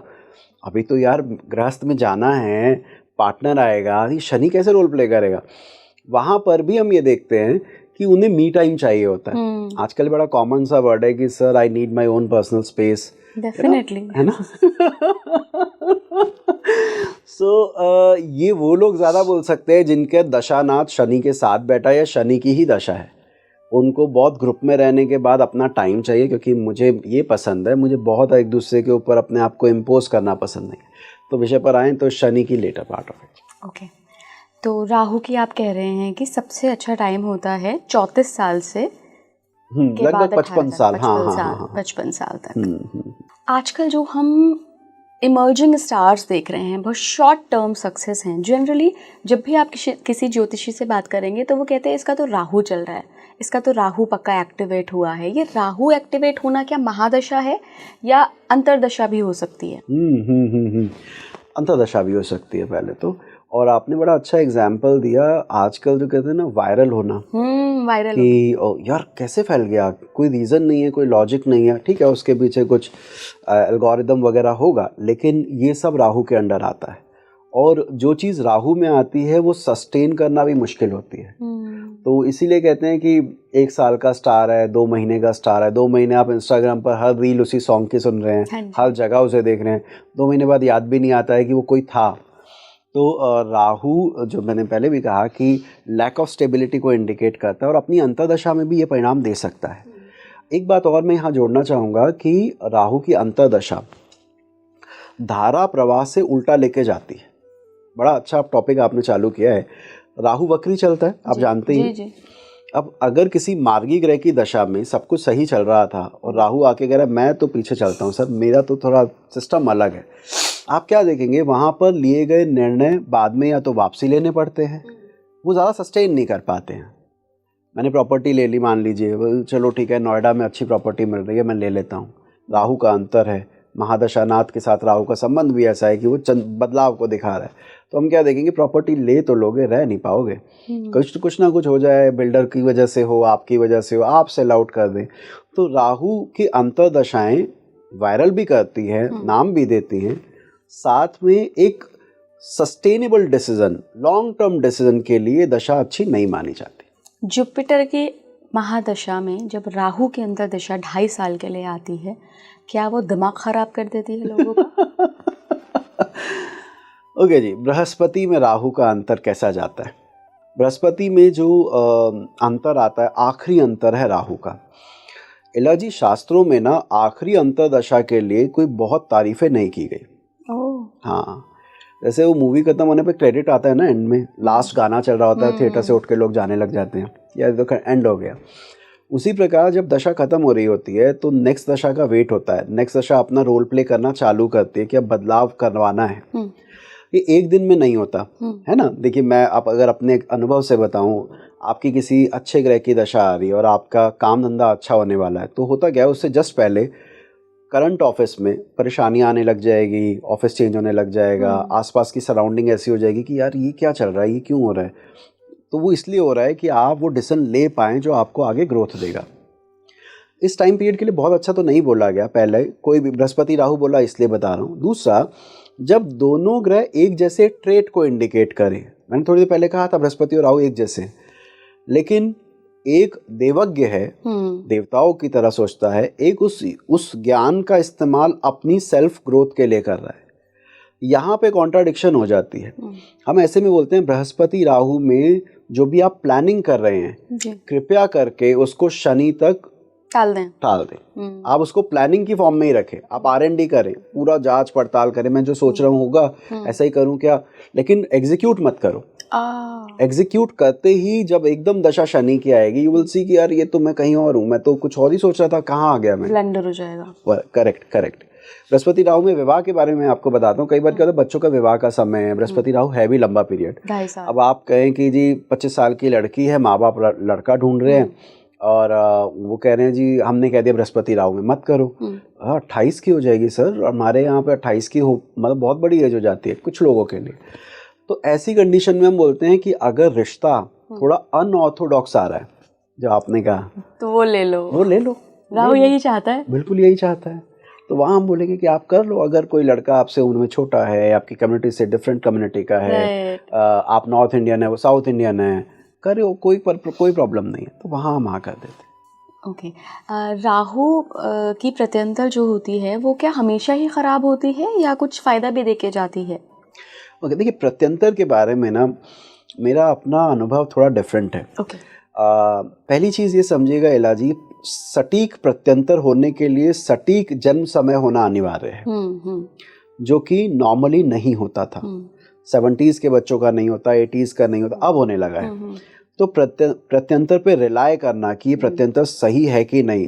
B: अभी तो यार गृहस्थ में जाना है, पार्टनर आएगा, ये शनि कैसे रोल प्ले करेगा? वहाँ पर भी हम ये देखते हैं कि उन्हें मी टाइम चाहिए होता है। आजकल बड़ा कॉमन सा वर्ड है कि sir I need my own personal space.
A: Definitely,
B: है ना? ये वो लोग ज़्यादा बोल सकते हैं जिनके दशानाथ शनि के साथ बैठा है या शनि की ही दशा है। उनको बहुत ग्रुप में रहने के बाद अपना टाइम चाहिए, क्योंकि मुझे ये पसंद है, मुझे बहुत एक दूसरे के ऊपर अपने आप को इम्पोज करना पसंद नहीं। तो विषय पर आए तो शनि की later part of it.
A: Okay, तो राहु की आप कह रहे हैं कि सबसे अच्छा टाइम होता है 34 साल से
B: लगभग 55 साल। हाँ,
A: 55 साल तक। आजकल जो हम इमर्जिंग स्टार्स देख रहे हैं, बहुत शॉर्ट टर्म सक्सेस हैं। जनरली जब भी आप किसी ज्योतिषी से बात करेंगे तो वो कहते हैं इसका तो राहु चल रहा है, इसका तो राहु पक्का एक्टिवेट हुआ है। ये राहु एक्टिवेट होना क्या महादशा है या अंतरदशा भी हो सकती है?
B: अंतरदशा भी हो सकती है पहले तो। और आपने बड़ा अच्छा एग्जाम्पल दिया, आजकल जो कहते हैं ना वायरल होना,
A: वायरल
B: कि यार कैसे फैल गया, कोई रीज़न नहीं है, कोई लॉजिक नहीं है। ठीक है, उसके पीछे कुछ एल्गोरिदम वगैरह होगा, लेकिन ये सब राहु के अंडर आता है। और जो चीज़ राहु में आती है वो सस्टेन करना भी मुश्किल होती है। तो इसीलिए कहते हैं कि 1 साल का स्टार है, 2 महीने का स्टार है, 2 महीने आप इंस्टाग्राम पर हर रील उसी सॉन्ग की सुन रहे हैं, हर जगह उसे देख रहे हैं, 2 महीने बाद याद भी नहीं आता है कि वो कोई था। तो राहु, जो मैंने पहले भी कहा कि लैक ऑफ स्टेबिलिटी को इंडिकेट करता है, और अपनी अंतर्दशा में भी ये परिणाम दे सकता है। एक बात और मैं यहाँ जोड़ना चाहूँगा कि राहु की अंतर्दशा धारा प्रवाह से उल्टा लेके जाती है। बड़ा अच्छा टॉपिक आपने चालू किया है। राहु वक्री चलता है, आप जानते ही हैं। अब अगर किसी मार्गी ग्रह की दशा में सब कुछ सही चल रहा था और राहु आके कह रहा है मैं तो पीछे चलता हूँ सर, मेरा तो थोड़ा सिस्टम अलग है, आप क्या देखेंगे वहाँ पर लिए गए निर्णय बाद में या तो वापसी लेने पड़ते हैं, वो ज़्यादा सस्टेन नहीं कर पाते हैं। मैंने प्रॉपर्टी ले ली, मान लीजिए, चलो ठीक है नोएडा में अच्छी प्रॉपर्टी मिल रही है, मैं ले लेता हूँ। राहु का अंतर है, महादशानाथ के साथ राहु का संबंध भी ऐसा है कि वो बदलाव को दिखा रहा है। तो हम क्या देखेंगे, प्रॉपर्टी ले तो लोगे, रह नहीं पाओगे। कुछ ना कुछ हो जाए, बिल्डर की वजह से हो, आपकी वजह से हो, आप सेल आउट कर दें। तो राहु की अंतर्दशाएं वायरल भी करती है, नाम भी देती हैं, साथ में एक sustainable decision, long term decision के लिए दशा अच्छी नहीं मानी जाती।
A: जुपिटर की महादशा में जब राहु की अंतर्दशा 2.5 साल के लिए आती है, क्या वो दिमाग खराब कर देती है लोगों का?
B: ओके जी, बृहस्पति में राहु का अंतर कैसा जाता है? बृहस्पति में जो अंतर आता है, आखिरी अंतर है राहु का। इलाजी शास्त्रों में ना आखिरी अंतरदशा के लिए कोई बहुत तारीफें नहीं की गई। हाँ, जैसे वो मूवी खत्म होने पे क्रेडिट आता है ना एंड में, लास्ट गाना चल रहा होता है, थिएटर से उठ के लोग जाने लग जाते हैं, या तो एंड हो गया। उसी प्रकार जब दशा खत्म हो रही होती है तो नेक्स्ट दशा का वेट होता है, नेक्स्ट दशा अपना रोल प्ले करना चालू करती है कि अब बदलाव करवाना है। ये एक दिन में नहीं होता है ना। देखिए मैं आप अगर अपने अनुभव से बताऊं, आपकी किसी अच्छे ग्रह की दशा आ रही है और आपका काम धंधा अच्छा होने वाला है, तो होता क्या है, उससे जस्ट पहले करंट ऑफिस में परेशानियां आने लग जाएगी, ऑफिस चेंज होने लग जाएगा, आसपास की सराउंडिंग ऐसी हो जाएगी कि यार ये क्या चल रहा है, ये क्यों हो रहा है। तो वो इसलिए हो रहा है कि आप वो डिसीजन ले पाएँ जो आपको आगे ग्रोथ देगा। इस टाइम पीरियड के लिए बहुत अच्छा तो नहीं बोला गया, पहले कोई भी बृहस्पति राहु बोला इसलिए बता रहा हूँ। दूसरा, जब दोनों ग्रह एक जैसे ट्रेट को इंडिकेट करें, मैंने थोड़ी देर पहले कहा था बृहस्पति और राहु एक जैसे, लेकिन एक देवज्ञ है, देवताओं की तरह सोचता है, एक उस ज्ञान का इस्तेमाल अपनी सेल्फ ग्रोथ के लिए कर रहा है। यहाँ पे कॉन्ट्राडिक्शन हो जाती है। हम ऐसे में बोलते हैं बृहस्पति राहु में जो भी आप प्लानिंग कर रहे हैं, कृपया करके उसको शनि तक टाल दें। आप उसको प्लानिंग की फॉर्म में ही रखें, आप R&D करें, पूरा जांच पड़ताल करें, मैं जो सोच रहा हूँ होगा ऐसा ही करूँ क्या, लेकिन एग्जीक्यूट मत करो। एग्जीक्यूट करते ही जब एकदम दशा शनि की आएगी, यू विल सी कि यार ये तो मैं कहीं और हूँ, मैं तो कुछ और ही सोच रहा था, कहाँ आ गया मैं,
A: ब्लंडर हो जाएगा।
B: करेक्ट। बृहस्पति राहु में विवाह के बारे में आपको बताता हूँ, कई बार क्या होता है बच्चों का विवाह का समय है, बृहस्पति राहु है भी लंबा पीरियड,
A: 2.5 साल।
B: अब आप कहें कि जी 25 साल की लड़की है, माँ बाप लड़का ढूंढ रहे हैं और वो कह रहे हैं जी हमने कह दिया बृहस्पति राहु में मत करो। 28 की हो जाएगी सर, और हमारे यहाँ पे 28 की हो मतलब बहुत बड़ी एज हो जाती है कुछ लोगों के लिए। तो ऐसी कंडीशन में हम बोलते हैं कि अगर रिश्ता थोड़ा अनऑर्थोडॉक्स आ रहा है, जो आपने कहा,
A: तो वो ले लो। राहु यही चाहता है,
B: बिल्कुल यही चाहता है। तो वहाँ हम बोलेंगे कि आप कर लो। अगर कोई लड़का आपसे उम्र में छोटा है, आपकी कम्युनिटी से डिफरेंट कम्युनिटी का है, आप नॉर्थ इंडियन है, वो साउथ इंडियन है, करो, कोई प्रॉब्लम नहीं है, तो वहाँ हम हाँ कर देते हैं।
A: ओके। राहु की प्रत्यंतर जो होती है वो क्या हमेशा ही खराब होती है या कुछ फायदा भी देके जाती है?
B: ओके, देखिए प्रत्यंतर के बारे में ना मेरा अपना अनुभव थोड़ा डिफरेंट है।
A: ओके।
B: पहली चीज़ ये समझिएगा इलाजी, सटीक प्रत्यंतर होने के लिए सटीक जन्म समय होना अनिवार्य है, जो कि नॉर्मली नहीं होता था। 70s के बच्चों का नहीं होता, 80s का नहीं होता, अब होने लगा है। तो प्रत्यंतर पे रिलाय करना कि प्रत्यंतर सही है कि नहीं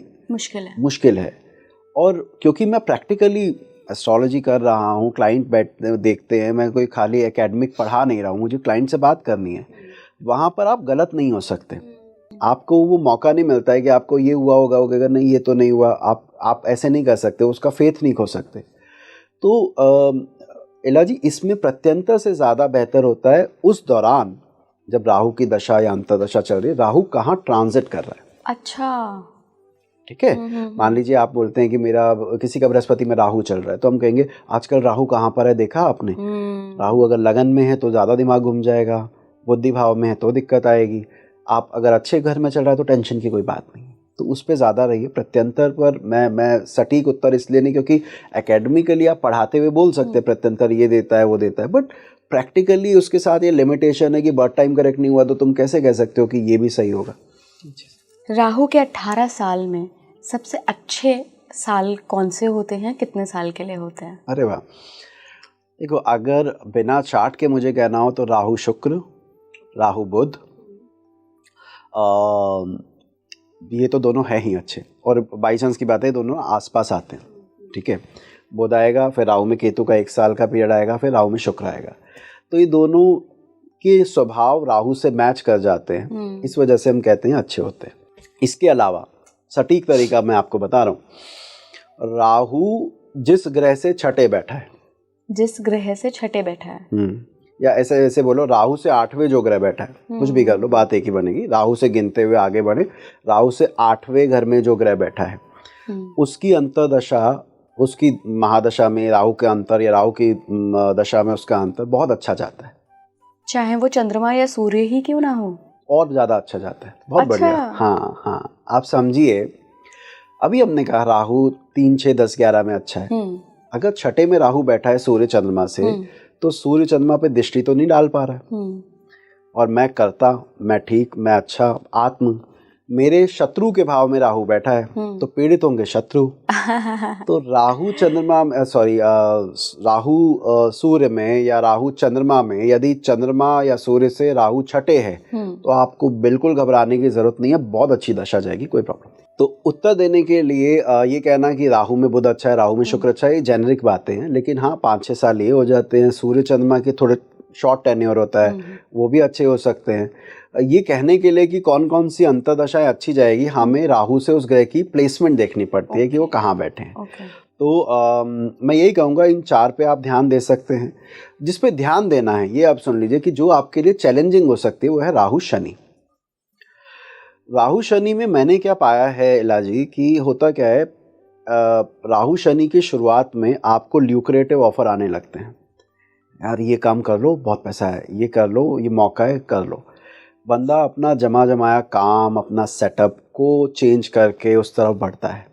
B: मुश्किल है। और क्योंकि मैं प्रैक्टिकली एस्ट्रोलॉजी कर रहा हूँ, क्लाइंट देखते हैं, मैं कोई खाली एकेडमिक पढ़ा नहीं रहा हूँ, मुझे क्लाइंट से बात करनी है, वहाँ पर आप गलत नहीं हो सकते। आपको वो मौका नहीं मिलता है कि आपको ये हुआ होगा, अगर नहीं ये तो नहीं हुआ, आप ऐसे नहीं कर सकते, उसका फेथ नहीं खो सकते। तो इलाजी इसमें प्रत्यंतर से ज़्यादा बेहतर होता है उस दौरान जब राहु की दशा या अंतर्दशा चल रही है, राहु कहाँ ट्रांजिट कर रहा है।
A: अच्छा,
B: ठीक है। मान लीजिए आप बोलते हैं कि मेरा किसी का बृहस्पति में राहु चल रहा है, तो हम कहेंगे आजकल राहु कहाँ पर है, देखा आपने? राहु अगर लगन में है तो ज़्यादा दिमाग घूम जाएगा, बुद्धि भाव में है तो दिक्कत आएगी, आप अगर अच्छे घर में चल रहा है तो टेंशन की कोई बात नहीं। तो उस पे ज़्यादा रहिए। प्रत्यंतर पर मैं सटीक उत्तर इसलिए नहीं, क्योंकि एकेडमिकली आप पढ़ाते हुए बोल सकते हैं प्रत्यंतर ये देता है वो देता है, बट प्रैक्टिकली उसके साथ ये लिमिटेशन है कि बर्थ टाइम करेक्ट नहीं हुआ तो तुम कैसे कह सकते हो कि ये भी सही होगा।
A: राहु के 18 साल में सबसे अच्छे साल कौन से होते हैं, कितने साल के लिए होते हैं?
B: अरे वाह, देखो अगर बिना चार्ट के मुझे कहना हो तो राहु शुक्र, राहु बुध, ये तो दोनों है ही अच्छे, और बाई चांस की बात है दोनों आसपास आते हैं। ठीक है, बुध आएगा, फिर राहु में केतु का 1 साल का पीरियड आएगा, फिर राहु में शुक्र आएगा। तो ये दोनों के स्वभाव राहु से मैच कर जाते हैं, इस वजह से हम कहते हैं अच्छे होते हैं। इसके अलावा सटीक तरीका मैं आपको बता रहा हूँ, राहु जिस ग्रह से छठे बैठा है, या ऐसे बोलो राहु से 8वें जो ग्रह बैठा है, कुछ भी कर लो बात एक ही बनेगी, राहु से गिनते हुए आगे बढ़े, राहु से 8वें घर में जो ग्रह बैठा है उसकी अंतर्दशा, उसकी महादशा में राहु के अंतर या राहु की दशा में उसका अंतर बहुत अच्छा जाता है,
A: चाहे वो चंद्रमा या सूर्य ही क्यों ना हो,
B: और ज़्यादा अच्छा जाता है। बहुत बढ़िया। हाँ, आप समझिए, अभी हमने कहा राहु 3, 6, 10, 11 में अच्छा है। अगर छठे में राहु बैठा है सूर्य चंद्रमा से, तो सूर्य चंद्रमा पे दृष्टि तो नहीं डाल पा रहा है, और मैं करता, मैं ठीक, मैं अच्छा, आत्म, मेरे शत्रु के भाव में राहु बैठा है तो पीड़ित होंगे शत्रु। तो राहु चंद्रमा राहु सूर्य में या राहु चंद्रमा में यदि चंद्रमा या सूर्य से राहु छठे है तो आपको बिल्कुल घबराने की जरूरत नहीं है, बहुत अच्छी दशा जाएगी, कोई प्रॉब्लम नहीं। तो उत्तर देने के लिए ये कहना कि राहु में बुध अच्छा है, राहु में शुक्र अच्छा है, ये जेनरिक बातें हैं। लेकिन हाँ 5-6 साल ये हो जाते हैं। सूर्य चंद्रमा के थोड़े शॉर्ट टेन्योर होता है, वो भी अच्छे हो सकते हैं। ये कहने के लिए कि कौन कौन सी अंतर्दशाएं अच्छी जाएगी, हमें राहु से उस ग्रह की प्लेसमेंट देखनी पड़ती है कि वो कहाँ बैठे हैं। तो मैं यही कहूँगा इन 4 पे आप ध्यान दे सकते हैं। जिस पे ध्यान देना है ये आप सुन लीजिए कि जो आपके लिए चैलेंजिंग हो सकती है वो है राहु शनि। राहु शनि में मैंने क्या पाया है इलाजी कि होता क्या है, राहु शनि की शुरुआत में आपको ल्यूक्रेटिव ऑफर आने लगते हैं। यार ये काम कर लो, बहुत पैसा है, ये कर लो, ये मौका है, कर लो। बंदा अपना जमाया काम, अपना सेटअप को चेंज करके उस तरफ बढ़ता है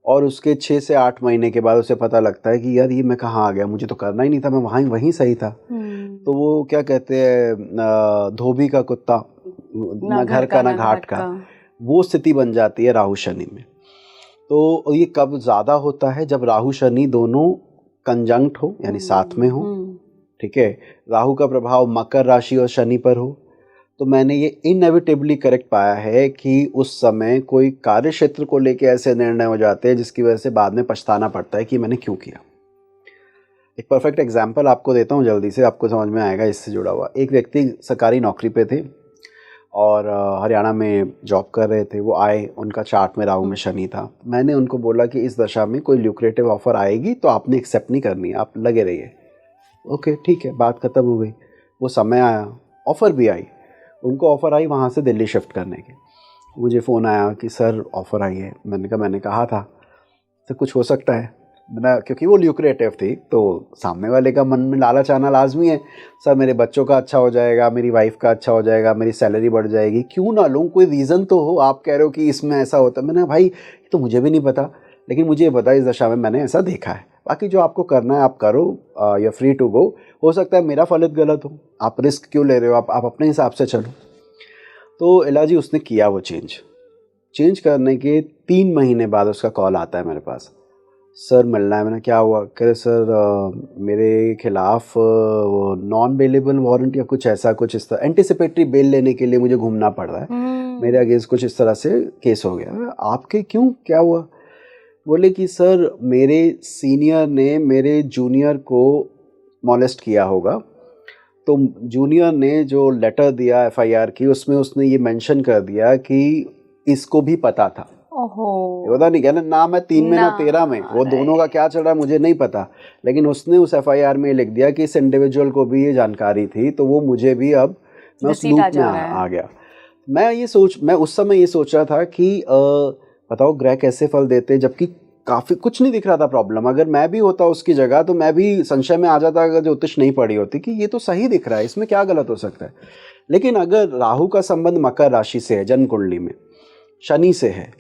B: और उसके 6 से 8 महीने के बाद उसे पता लगता है कि यार ये मैं कहाँ आ गया, मुझे तो करना ही नहीं था, मैं वहीं सही था। तो वो क्या कहते हैं, धोबी का कुत्ता, ना घर का ना घाट का, वो स्थिति बन जाती है राहु शनि में। तो ये कब ज़्यादा होता है, जब राहु शनि दोनों कंजंक्ट हो, यानी साथ में हो। ठीक है, राहु का प्रभाव मकर राशि और शनि पर हो। तो मैंने ये इनएविटेबली करेक्ट पाया है कि उस समय कोई कार्य क्षेत्र को लेके ऐसे निर्णय हो जाते हैं जिसकी वजह से बाद में पछताना पड़ता है कि मैंने क्यों किया। एक परफेक्ट एग्जांपल आपको देता हूँ, जल्दी से आपको समझ में आएगा इससे जुड़ा हुआ। एक व्यक्ति सरकारी नौकरी पे थे और हरियाणा में जॉब कर रहे थे। वो आए, उनका चार्ट में राहु में शनि था। मैंने उनको बोला कि इस दशा में कोई ल्यूक्रेटिव ऑफर आएगी तो आपने एक्सेप्ट नहीं करनी है, आप लगे रहिए। ओके ठीक है, बात खत्म हो गई। वो समय आया, ऑफ़र भी आई, उनको ऑफ़र आई वहाँ से दिल्ली शिफ्ट करने की। मुझे फ़ोन आया कि सर ऑफ़र आई है। मैंने कहा था सर कुछ हो सकता है, क्योंकि वो ल्यूक्रेटिव थी तो सामने वाले का मन में लालच आना लाजमी है। सर मेरे बच्चों का अच्छा हो जाएगा, मेरी वाइफ का अच्छा हो जाएगा, मेरी सैलरी बढ़ जाएगी, क्यों ना लूँ, कोई रीज़न तो हो। आप कह रहे हो कि इसमें ऐसा होता है। मैंने भाई तो मुझे भी नहीं पता, लेकिन मुझे ये पता इस दशा में मैंने ऐसा देखा है। बाकी जो आपको करना है आप करो, you are free to go. हो सकता है मेरा फलित गलत हो, आप रिस्क क्यों ले रहे हो, आप अपने हिसाब से चलो। तो इलाजी उसने किया वो चेंज करने के 3 महीने बाद उसका कॉल आता है मेरे पास, सर मिलना है। मैंने क्या हुआ? कह रहे सर मेरे खिलाफ वो नॉन बेलेबल वारंट या कुछ ऐसा, कुछ इस तरह एंटिसिपेटरी बेल लेने के लिए मुझे घूमना पड़ रहा है, मेरे अगेंस्ट कुछ इस तरह से केस हो गया। आपके क्यों, क्या हुआ? बोले कि सर मेरे सीनियर ने मेरे जूनियर को मॉलेस्ट किया होगा, तो जूनियर ने जो लेटर दिया FIR की, उसमें उसने ये मेंशन कर दिया कि इसको भी पता था।
A: ओहो,
B: पता नहीं क्या ना मैं 3 में ना 13 में, वो दोनों का क्या चल रहा है मुझे नहीं पता, लेकिन उसने उस FIR में लिख दिया कि इस इंडिविजुअल को भी ये जानकारी थी, तो वो मुझे भी अब मैं उस लूप में आ गया। मैं उस समय ये सोच रहा था कि बताओ ग्रह कैसे फल देते, जबकि काफ़ी कुछ नहीं दिख रहा था प्रॉब्लम। अगर मैं भी होता उसकी जगह तो मैं भी संशय में आ जाता अगर ज्योतिष नहीं पढ़ी होती कि ये तो सही दिख रहा है, इसमें क्या गलत हो सकता है। लेकिन अगर राहु का संबंध मकर राशि से है, जन्म कुंडली में शनि से है,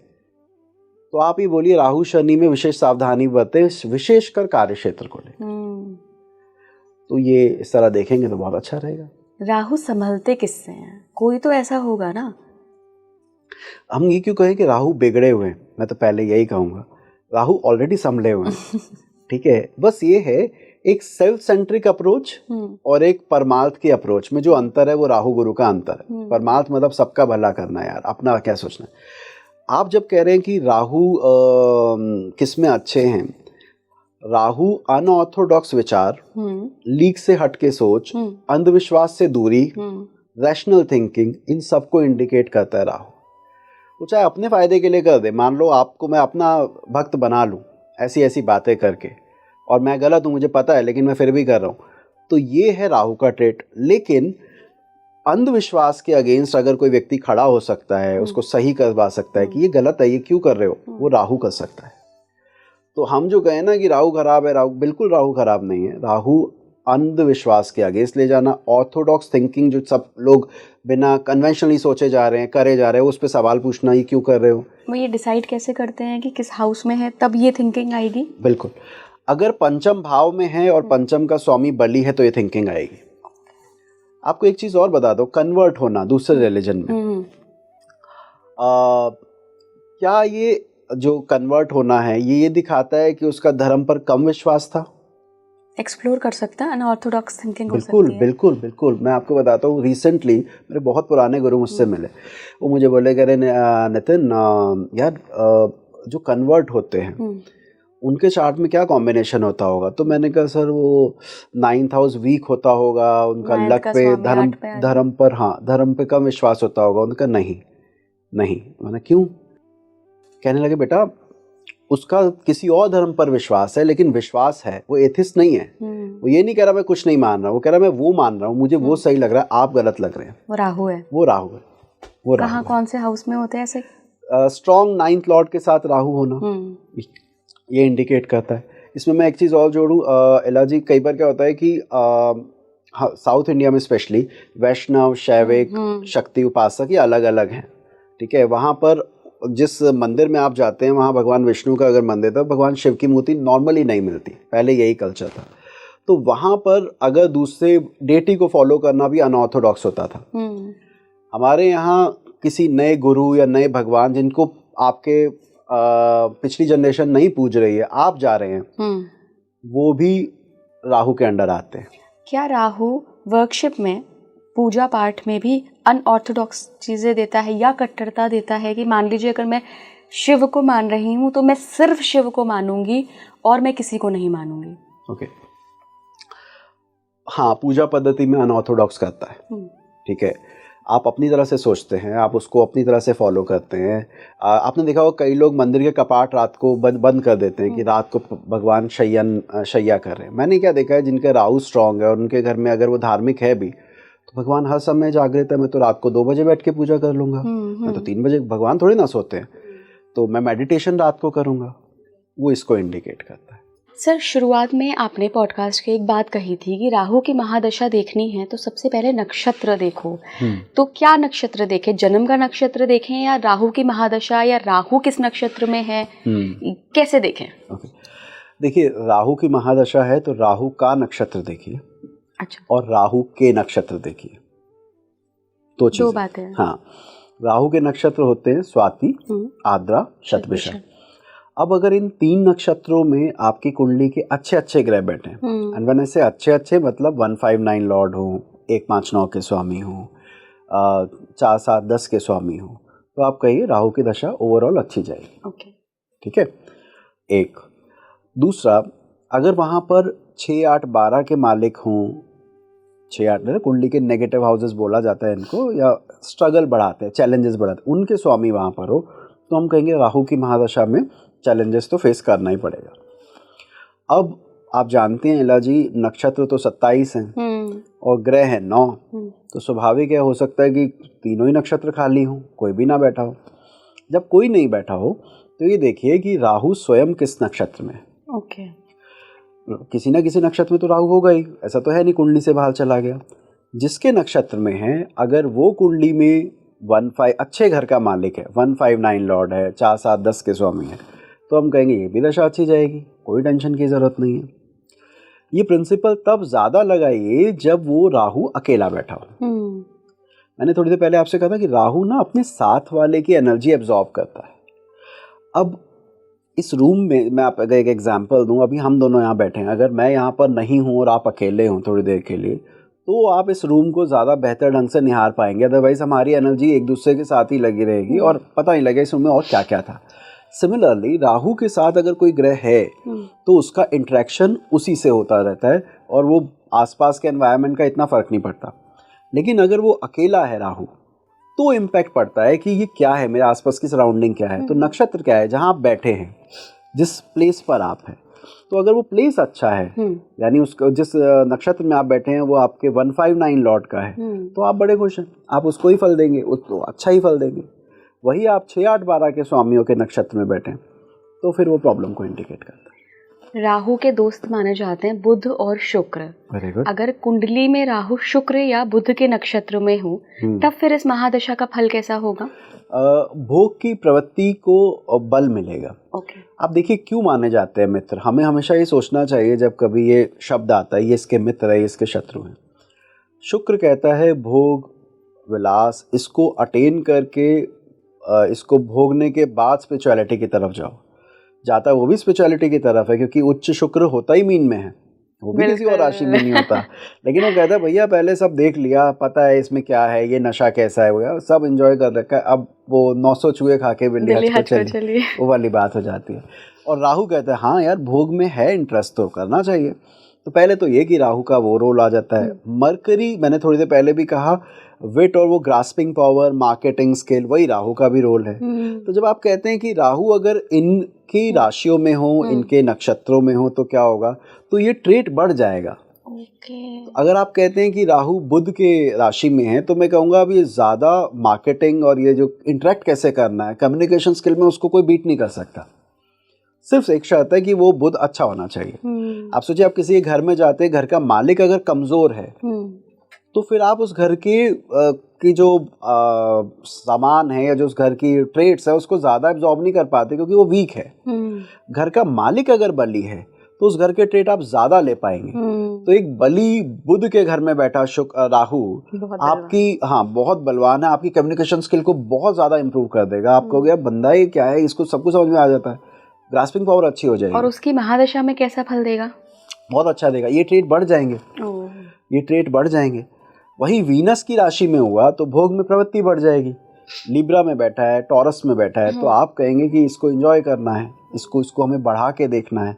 B: तो आप ही बोलिए राहु शनि में विशेष सावधानी बरतें, विशेषकर कार्य क्षेत्र को लेकर। तो ये इस तरह देखेंगे तो बहुत अच्छा रहेगा।
A: राहु संभलते किससे हैं? कोई तो ऐसा होगा ना।
B: हम ये क्यों कहें कि राहु बिगड़े हुए हैं? मैं तो पहले यही कहूँगा, राहु ऑलरेडी संभले हुए हैं। ठीक है, बस ये है एक सेल्फ सेंट्रिक अप्रोच और एक परमार्थ की अप्रोच में जो अंतर है वो राहु गुरु का अंतर है। परमार्थ मतलब सबका भला करना, यार अपना क्या सोचना। आप जब कह रहे हैं कि राहु किस में अच्छे हैं, राहु अनऑर्थोडॉक्स विचार, लीक से हटके सोच, अंधविश्वास से दूरी, रैशनल थिंकिंग, इन सबको इंडिकेट करता है राहु। वो चाहे अपने फायदे के लिए कर दे, मान लो आपको मैं अपना भक्त बना लूँ ऐसी ऐसी बातें करके, और मैं गलत हूँ मुझे पता है लेकिन मैं फिर भी कर रहा हूँ, तो ये है राहु का ट्रेट। लेकिन अंधविश्वास के अगेंस्ट अगर कोई व्यक्ति खड़ा हो सकता है, उसको सही करवा सकता है कि ये गलत है, ये क्यों कर रहे हो, वो राहु कर सकता है। तो हम जो कहें ना कि राहु खराब है, बिल्कुल राहु खराब नहीं है। राहु अंधविश्वास के अगेंस्ट ले जाना, ऑर्थोडॉक्स थिंकिंग जो सब लोग बिना कन्वेंशनली सोचे जा रहे हैं, करे जा रहे हैं, उस पर सवाल पूछना, ये क्यों कर रहे हो।
A: वो ये डिसाइड कैसे करते हैं कि किस हाउस में है, तब ये थिंकिंग आएगी। बिल्कुल,
B: अगर पंचम भाव में है और पंचम का स्वामी बली है तो ये थिंकिंग आएगी। आपको एक चीज और बता दो, कन्वर्ट होना दूसरे रिलीजन में, क्या ये जो कन्वर्ट होना है ये दिखाता है कि उसका धर्म पर कम विश्वास था?
A: एक्सप्लोर कर सकता है, अनऑर्थोडॉक्स थिंकिंग हो
B: बिल्कुल
A: सकती है।
B: बिल्कुल बिल्कुल। मैं आपको बताता हूँ, रिसेंटली मेरे बहुत पुराने गुरु मुझसे मिले। वो मुझे बोले कह रहे नितिन यार जो कन्वर्ट होते हैं उनके चार्ट में क्या कॉम्बिनेशन होता होगा? तो मैंने कहा सर वो 9th हाउस वीक होता होगा, उनका
A: नाइन्थ
B: लक
A: का
B: पे
A: स्वामी
B: धर्म
A: 8 पे आ जाए।
B: धर्म पर, हाँ धर्म पे कम विश्वास होता होगा। उनका नहीं नहीं। मैंने क्यों? कहने लगे बेटा उसका किसी और धर्म पर विश्वास है, लेकिन विश्वास है, वो एथिस्ट नहीं है। वो ये नहीं कह रहा मैं कुछ नहीं मान रहा, वो कह रहा मैं वो मान रहा हूँ, मुझे वो सही लग रहा है, आप गलत लग रहे हैं।
A: वो राहु है।
B: वो राहु है। वो राहु
A: कहाँ, कौन से हाउस में होते हैं ऐसे?
B: स्ट्रॉन्ग 9th लॉर्ड के साथ राहु होना ये इंडिकेट करता है। इसमें मैं एक चीज़ और जोड़ूँ इला जी, कई बार क्या होता है कि साउथ इंडिया में स्पेशली वैष्णव, शैविक, शक्ति उपासक ये अलग अलग हैं, ठीक है। वहाँ पर जिस मंदिर में आप जाते हैं वहाँ भगवान विष्णु का अगर मंदिर था, भगवान शिव की मूर्ति नॉर्मली नहीं मिलती, पहले यही कल्चर था। तो वहाँ पर अगर दूसरे डेटी को फॉलो करना भी अनऑर्थोडॉक्स होता था। हमारे यहाँ किसी नए गुरु या नए भगवान जिनको आपके पिछली जनरेशन नहीं पूज रही है, आप जा रहे हैं, वो भी राहु के अंडर आते हैं।
A: क्या राहु वर्कशिप में, पूजा पाठ में भी अनऑर्थोडॉक्स चीज़ें देता है या कट्टरता देता है? कि मान लीजिए अगर मैं शिव को मान रही हूँ तो मैं सिर्फ शिव को मानूंगी और मैं किसी को नहीं मानूंगी।
B: ओके। हाँ, पूजा पद्धति में अनऑर्थोडॉक्स करता है, ठीक है। आप अपनी तरह से सोचते हैं, आप उसको अपनी तरह से फॉलो करते हैं। आपने देखा होगा कई लोग मंदिर के कपाट रात को बंद कर देते हैं कि रात को भगवान शैया कर रहे हैं। मैंने क्या देखा है, जिनके राहु स्ट्रांग है और उनके घर में अगर वो धार्मिक है भी, तो भगवान हर समय जागृत है। मैं तो रात को 2 बजे बैठ के पूजा कर लूँगा, मैं तो 3 बजे, भगवान थोड़ी ना सोते हैं, तो मैं मेडिटेशन रात को करूँगा। वो इसको इंडिकेट करता है।
A: सर, शुरुआत में आपने पॉडकास्ट की एक बात कही थी कि राहु की महादशा देखनी है तो सबसे पहले नक्षत्र देखो। तो क्या नक्षत्र देखें? जन्म का नक्षत्र देखें या राहु की महादशा, या राहु किस नक्षत्र में है, कैसे देखें?
B: देखिए, राहु की महादशा है तो राहु का नक्षत्र देखिए।
A: अच्छा।
B: और राहु के नक्षत्र देखिए, दो
A: बातें हैं।
B: हाँ, राहु के नक्षत्र होते हैं स्वाति, आद्रा, शतभिषा। अब अगर इन 3 नक्षत्रों में आपकी कुंडली के अच्छे अच्छे ग्रह बैठे हैं, एंड व्हेन आई से अच्छे अच्छे मतलब 159 लॉर्ड हो, 159 के स्वामी हो, 4, 7, 10 के स्वामी हो, तो आप कहिए राहु की दशा ओवरऑल अच्छी जाएगी।
A: ओके,
B: ठीक है। एक दूसरा, अगर वहाँ पर 6, 8, 12 के मालिक हों, 6, 8 कुंडली के नेगेटिव हाउसेस बोला जाता है इनको, या स्ट्रगल बढ़ाते हैं, चैलेंजेस बढ़ाते हैं, उनके स्वामी वहाँ पर हो, तो हम कहेंगे राहु की महादशा में चैलेंजेस तो फेस करना ही पड़ेगा। अब आप जानते हैं इला जी, नक्षत्र तो 27 हैं और ग्रह है 9, तो स्वाभाविक है, हो सकता है कि तीनों ही नक्षत्र खाली हों, कोई भी ना बैठा हो। जब कोई नहीं बैठा हो तो ये देखिए कि राहु स्वयं किस नक्षत्र में है।
A: ओके।
B: किसी ना किसी नक्षत्र में तो राहु होगा ही, ऐसा तो है नहीं कुंडली से बाहर चला गया। जिसके नक्षत्र में है, अगर वो कुंडली में 15 अच्छे घर का मालिक है, 159 लॉर्ड है, 4, 7, 10 के स्वामी है, तो हम कहेंगे ये भी दशा अच्छी जाएगी, कोई टेंशन की ज़रूरत नहीं है। ये प्रिंसिपल तब ज़्यादा लगाइए जब वो राहु अकेला बैठा हो। मैंने थोड़ी देर पहले आपसे कहा था कि राहु ना अपने साथ वाले की एनर्जी एब्जॉर्ब करता है। अब इस रूम में मैं आप अगर एक एग्जांपल दूं, अभी हम दोनों यहाँ बैठे हैं, अगर मैं यहाँ पर नहीं हूँ और आप अकेले हों थोड़ी देर के लिए, तो आप इस रूम को ज़्यादा बेहतर ढंग से निहार पाएंगे। अदरवाइज हमारी एनर्जी एक दूसरे के साथ ही लगी रहेगी और पता नहीं लगेगा इस रूम में और क्या क्या था। सिमिलरली राहु के साथ अगर कोई ग्रह है तो उसका इंटरेक्शन उसी से होता रहता है और वो आसपास के एनवायरनमेंट का इतना फ़र्क नहीं पड़ता। लेकिन अगर वो अकेला है राहु, तो इम्पैक्ट पड़ता है कि ये क्या है, मेरे आसपास की सराउंडिंग क्या है, तो नक्षत्र क्या है जहाँ आप बैठे हैं, जिस प्लेस पर आप हैं। तो अगर वो प्लेस अच्छा है, यानी उसका जिस नक्षत्र में आप बैठे हैं वो आपके 159 लॉर्ड का है, तो आप बड़े खुश हैं, आप उसको ही फल देंगे, उसको अच्छा ही फल देंगे। वही आप 6, 8, 12 के स्वामियों के नक्षत्र में बैठे, तो फिर वो प्रॉब्लम को इंडिकेट करता है।
A: राहु के दोस्त माने जाते हैं बुध और शुक्र।
B: Very good.
A: अगर कुंडली में राहु शुक्र या बुध के नक्षत्र में हो, तब फिर इस महादशा का फल कैसा होगा?
B: भोग की प्रवृत्ति को बल मिलेगा।
A: ओके।
B: आप देखिए क्यों माने जाते हैं मित्र, हमें हमेशा ये सोचना चाहिए जब कभी ये शब्द आता है ये इसके मित्र है, ये इसके शत्रु हैं। शुक्र कहता है भोग विलास, इसको अटेन करके इसको भोगने के बाद स्पिरिचुअलिटी की तरफ जाओ, जाता है वो भी स्पिरिचुअलिटी की तरफ है, क्योंकि उच्च शुक्र होता ही मीन में है, वो भी किसी और राशि में नहीं होता। लेकिन वो कहता है भैया पहले सब देख लिया, पता है इसमें क्या है, ये नशा कैसा है, वो सब एंजॉय कर रखा है, अब वो 900 चूहे खा के बिल्ली हज पे चली, वो वाली बात हो जाती है। और राहु कहता है हाँ यार भोग में है इंटरेस्ट तो करना चाहिए। तो पहले तो ये कि राहु का वो रोल आ जाता है। मरकरी, मैंने थोड़ी देर पहले भी कहा, विट और वो ग्रास्पिंग पावर, मार्केटिंग स्किल, वही राहु का भी रोल है। तो जब आप कहते हैं कि राहु अगर इनकी राशियों में हो, इनके नक्षत्रों में हो, तो क्या होगा, तो ये ट्रेट बढ़ जाएगा। तो अगर आप कहते हैं कि राहु बुध के राशि में है, तो मैं कहूँगा अब ये ज़्यादा मार्केटिंग और ये जो इंटरेक्ट कैसे करना है, कम्युनिकेशन स्किल में उसको कोई बीट नहीं कर सकता। सिर्फ एक शर्त है कि वो बुध अच्छा होना चाहिए। आप सोचिए, आप किसी घर में जाते हैं, घर का मालिक अगर कमज़ोर है तो फिर आप उस घर की जो सामान है या जो उस घर की ट्रेड्स है उसको ज़्यादा एब्जॉर्ब नहीं कर पाते, क्योंकि वो वीक है। घर का मालिक अगर बली है तो उस घर के ट्रेड आप ज़्यादा ले पाएंगे। तो एक बली बुध के घर में बैठा राहु आपकी बहुत बलवान है, आपकी कम्युनिकेशन स्किल को बहुत ज़्यादा इंप्रूव कर देगा। आप कहोगे बंदा ये क्या है, इसको सब कुछ समझ में आ जाता है, ग्रास्पिंग पावर अच्छी हो जाएगी।
A: और उसकी महादशा में कैसा फल देगा? बहुत
B: अच्छा देगा, ये ट्रेड बढ़ जाएंगे, ये ट्रेड बढ़ जाएंगे। वही वीनस की राशि में हुआ तो भोग में प्रवृत्ति बढ़ जाएगी। लिब्रा में बैठा है, टॉरस में बैठा है, तो आप कहेंगे कि इसको एंजॉय करना है, इसको हमें बढ़ा के देखना है।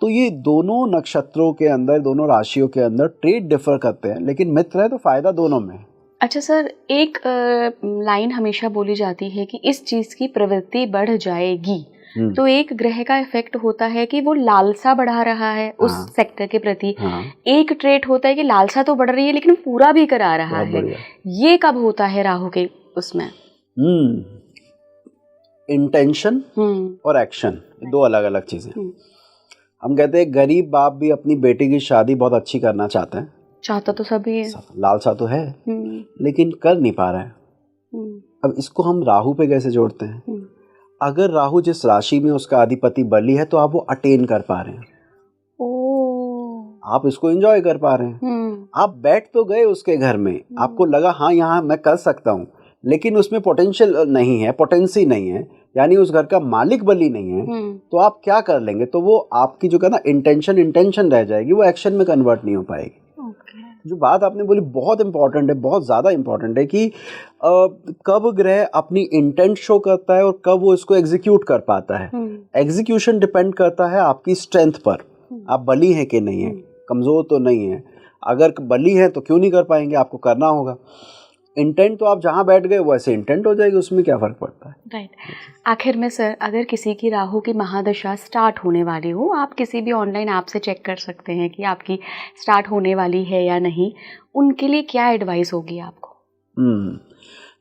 B: तो ये दोनों नक्षत्रों के अंदर, दोनों राशियों के अंदर ट्रेड डिफर करते हैं, लेकिन मित्र है तो फायदा दोनों में है।
A: अच्छा सर, एक लाइन हमेशा बोली जाती है कि इस चीज की प्रवृत्ति बढ़ जाएगी, तो एक ग्रह का इफेक्ट होता है कि वो लालसा बढ़ा रहा है उस सेक्टर के प्रति। एक ट्रेट होता है कि लालसा तो बढ़ रही है लेकिन पूरा भी करा रहा है। ये कब होता है राहु के उसमें?
B: इंटेंशन और एक्शन, दो अलग अलग चीजें। हम कहते हैं गरीब बाप भी अपनी बेटी की शादी बहुत अच्छी करना चाहते हैं,
A: चाहता तो सभी है,
B: लालसा तो है, लेकिन कर नहीं पा रहा है। अब इसको हम राहु पे कैसे जोड़ते हैं? अगर राहु जिस राशि में उसका अधिपति बली है तो आप वो अटेन कर पा रहे हैं, आप इसको एंजॉय कर पा रहे हैं। आप बैठ तो गए उसके घर में, आपको लगा हाँ यहाँ मैं कर सकता हूँ, लेकिन उसमें पोटेंशियल नहीं है, पोटेंसी नहीं है, यानी उस घर का मालिक बली नहीं है, तो आप क्या कर लेंगे? तो वो आपकी जो कहना इंटेंशन रह जाएगी, वो एक्शन में कन्वर्ट नहीं हो पाएगी। जो बात आपने बोली बहुत इंपॉर्टेंट है, बहुत ज़्यादा इंपॉर्टेंट है कि कब ग्रह अपनी इंटेंट शो करता है और कब वो इसको एग्जीक्यूट कर पाता है। एग्जीक्यूशन डिपेंड करता है आपकी स्ट्रेंथ पर, आप बली है कि नहीं है, कमज़ोर तो नहीं है। अगर बली है तो क्यों नहीं कर पाएंगे, आपको करना होगा। इंटेंट तो आप जहाँ बैठ गए वैसे इंटेंट हो जाएगी, उसमें क्या फ़र्क पड़ता है।
A: राइट। आखिर में सर, अगर किसी की राहु की महादशा स्टार्ट होने वाली हो, आप किसी भी ऑनलाइन ऐप से चेक कर सकते हैं कि आपकी स्टार्ट होने वाली है या नहीं, उनके लिए क्या एडवाइस होगी आपको?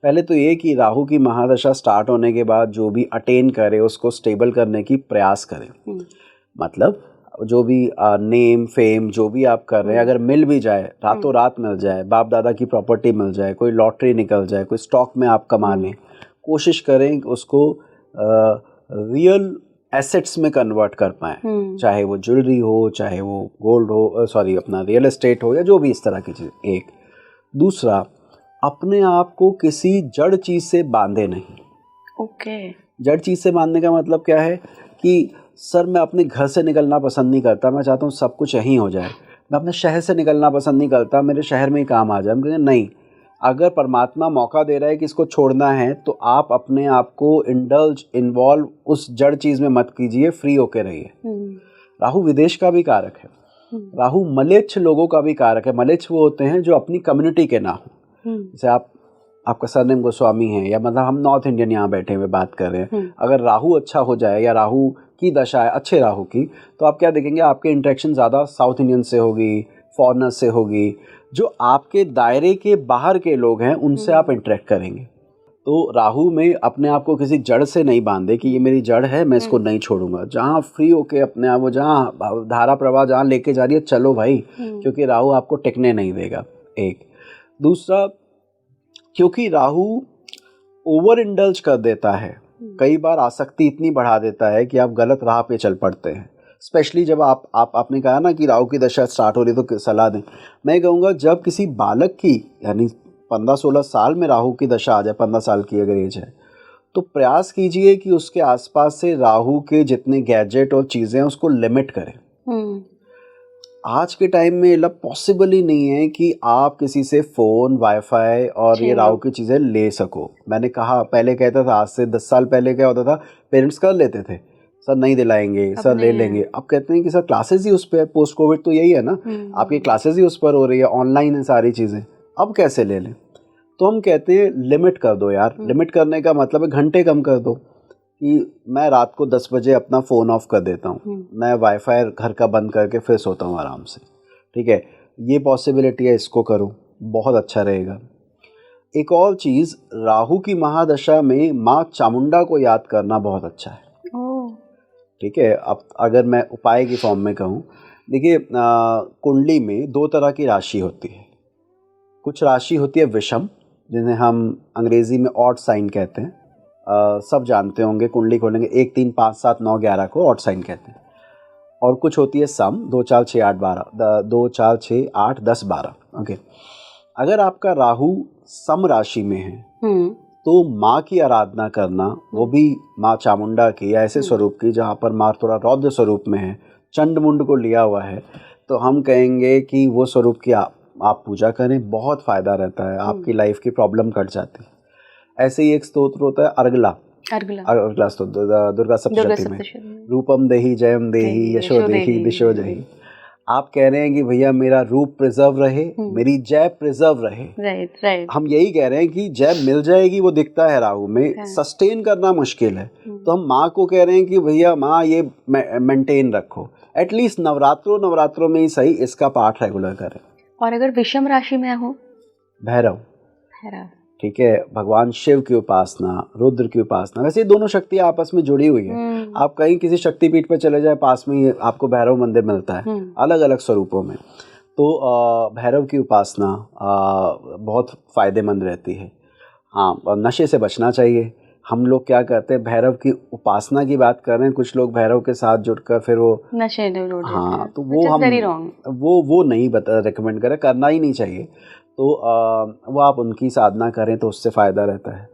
B: पहले तो ये कि राहु की महादशा स्टार्ट होने के बाद जो भी अटेन करे उसको स्टेबल करने की प्रयास करें। मतलब जो भी नेम फेम जो भी आप कर रहे हैं, अगर मिल भी जाए, रातों रात मिल जाए, बाप दादा की प्रॉपर्टी मिल जाए, कोई लॉटरी निकल जाए, कोई स्टॉक में आप कमा लें, कोशिश करें उसको रियल एसेट्स में कन्वर्ट कर पाएँ। चाहे वो ज्वेलरी हो, चाहे वो गोल्ड हो, अपना रियल एस्टेट हो, या जो भी इस तरह की चीज़। एक दूसरा, अपने आप को किसी जड़ चीज़ से बांधे नहीं। जड़ चीज़ से बांधने का मतलब क्या है कि सर मैं अपने घर से निकलना पसंद नहीं करता, मैं चाहता हूँ सब कुछ यहीं हो जाए। मैं अपने शहर से निकलना पसंद नहीं करता, मेरे शहर में ही काम आ जाए। मुझे नहीं, अगर परमात्मा मौका दे रहा है कि इसको छोड़ना है तो आप अपने आप को इन्वॉल्व उस जड़ चीज़ में मत कीजिए, फ्री होके रहिए। राहु विदेश का भी कारक है, राहु मलेच्छ लोगों का भी कारक है। मलेच्छ वो होते हैं जो अपनी कम्युनिटी के ना हो। जैसे आपका सरनेम गोस्वामी है, या मतलब हम नॉर्थ इंडियन यहाँ बैठे हुए बात कर रहे हैं, अगर राहु अच्छा हो जाए या राहु की दशा है अच्छे राहु की, तो आप क्या देखेंगे, आपके इंटरेक्शन ज़्यादा साउथ इंडियन से होगी, फॉरेनर से होगी। जो आपके दायरे के बाहर के लोग हैं उनसे आप इंटरेक्ट करेंगे। तो राहु में अपने आप को किसी जड़ से नहीं बांधे कि ये मेरी जड़ है, मैं इसको नहीं छोड़ूंगा। जहाँ फ्री होके अपने आप, वो जहाँ धारा प्रवाह जहाँ लेके जा रही है, चलो भाई, क्योंकि राहु आपको टिकने नहीं देगा। एक दूसरा, क्योंकि राहु ओवर इंडल्ज कर देता है, कई बार आसक्ति इतनी बढ़ा देता है कि आप गलत राह पे चल पड़ते हैं। स्पेशली जब आपने कहा ना कि राहु की दशा स्टार्ट हो रही, तो सलाह दें। मैं कहूँगा जब किसी बालक की, यानी 15-16 साल में राहु की दशा आ जाए, 15 साल की अगर एज है, तो प्रयास कीजिए कि उसके आसपास से राहु के जितने गैजेट और चीज़ें हैं उसको लिमिट करें। आज के टाइम में मतलब पॉसिबल ही नहीं है कि आप किसी से फ़ोन, वाईफाई और ये राहु की चीज़ें ले सको। मैंने कहा, पहले कहता था, आज से 10 साल पहले क्या होता था, पेरेंट्स कर लेते थे, सर नहीं दिलाएंगे, सर ले लेंगे। अब कहते हैं कि सर क्लासेस ही उस पर, पोस्ट कोविड तो यही है ना, आपकी क्लासेस ही उस पर हो रही है, ऑनलाइन है सारी चीज़ें, अब कैसे ले लें। तो हम कहते हैं लिमिट कर दो यार। लिमिट करने का मतलब है घंटे कम कर दो, कि मैं रात को 10 बजे अपना फ़ोन ऑफ कर देता हूँ, मैं वाईफाई घर का बंद करके फिर सोता हूँ आराम से, ठीक है। ये पॉसिबिलिटी है, इसको करूँ, बहुत अच्छा रहेगा। एक और चीज़, राहु की महादशा में माँ चामुंडा को याद करना बहुत अच्छा है, ठीक है। अब अगर मैं उपाय की फॉर्म में कहूँ, देखिए कुंडली में 2 तरह की राशि होती है। कुछ राशि होती है विषम, जिन्हें हम अंग्रेज़ी में ऑड साइन कहते हैं, सब जानते होंगे, कुंडली खोलेंगे 1 3 5 7 9 11 को ऑड साइन कहते हैं। और कुछ होती है सम, 2 4 6 8 12, 2 4 6 8 10 12, ओके। अगर आपका राहु सम राशि में है तो माँ की आराधना करना, वो भी माँ चामुंडा की या ऐसे स्वरूप की जहाँ पर माँ थोड़ा रौद्र स्वरूप में है, चंड मुंड को लिया हुआ है, तो हम कहेंगे कि वो स्वरूप की आप पूजा करें, बहुत फ़ायदा रहता है, आपकी लाइफ की प्रॉब्लम कट जाती है। ऐसे ही एक स्तोत्र होता है अर्गला स्तोत्र, दुर्गा सप्तशती में, रूपम देहि जयम देहि यशो देहि दिशो जहि। आप कह रहे हैं कि भैया मेरा रूप प्रिजर्व रहे, मेरी जय प्रिजर्व रहे।
A: राइट।
B: हम यही कह रहे हैं कि जय मिल जाएगी, वो दिखता है राहु में, सस्टेन करना मुश्किल है। तो हम माँ को कह रहे हैं कि भैया माँ ये मेंटेन रखो, एटलीस्ट नवरात्रों में ही सही, इसका पाठ रेगुलर करें। और
A: अगर विषम राशि में हो,
B: भैरव, ठीक है, भगवान शिव की उपासना, रुद्र की उपासना, वैसे ये दोनों शक्तियाँ आपस में जुड़ी हुई है। आप कहीं किसी शक्तिपीठ पर चले जाए, पास में ही आपको भैरव मंदिर मिलता है, अलग अलग स्वरूपों में। तो भैरव की उपासना बहुत फ़ायदेमंद रहती है। हाँ, नशे से बचना चाहिए। हम लोग क्या करते हैं, भैरव की उपासना की बात कर रहे हैं, कुछ लोग भैरव के साथ जुड़कर फिर वो
A: नशे,
B: हाँ, तो वो हम वो नहीं रिकमेंड करें, करना ही नहीं चाहिए। तो वो आप उनकी साधना करें तो उससे फ़ायदा रहता है।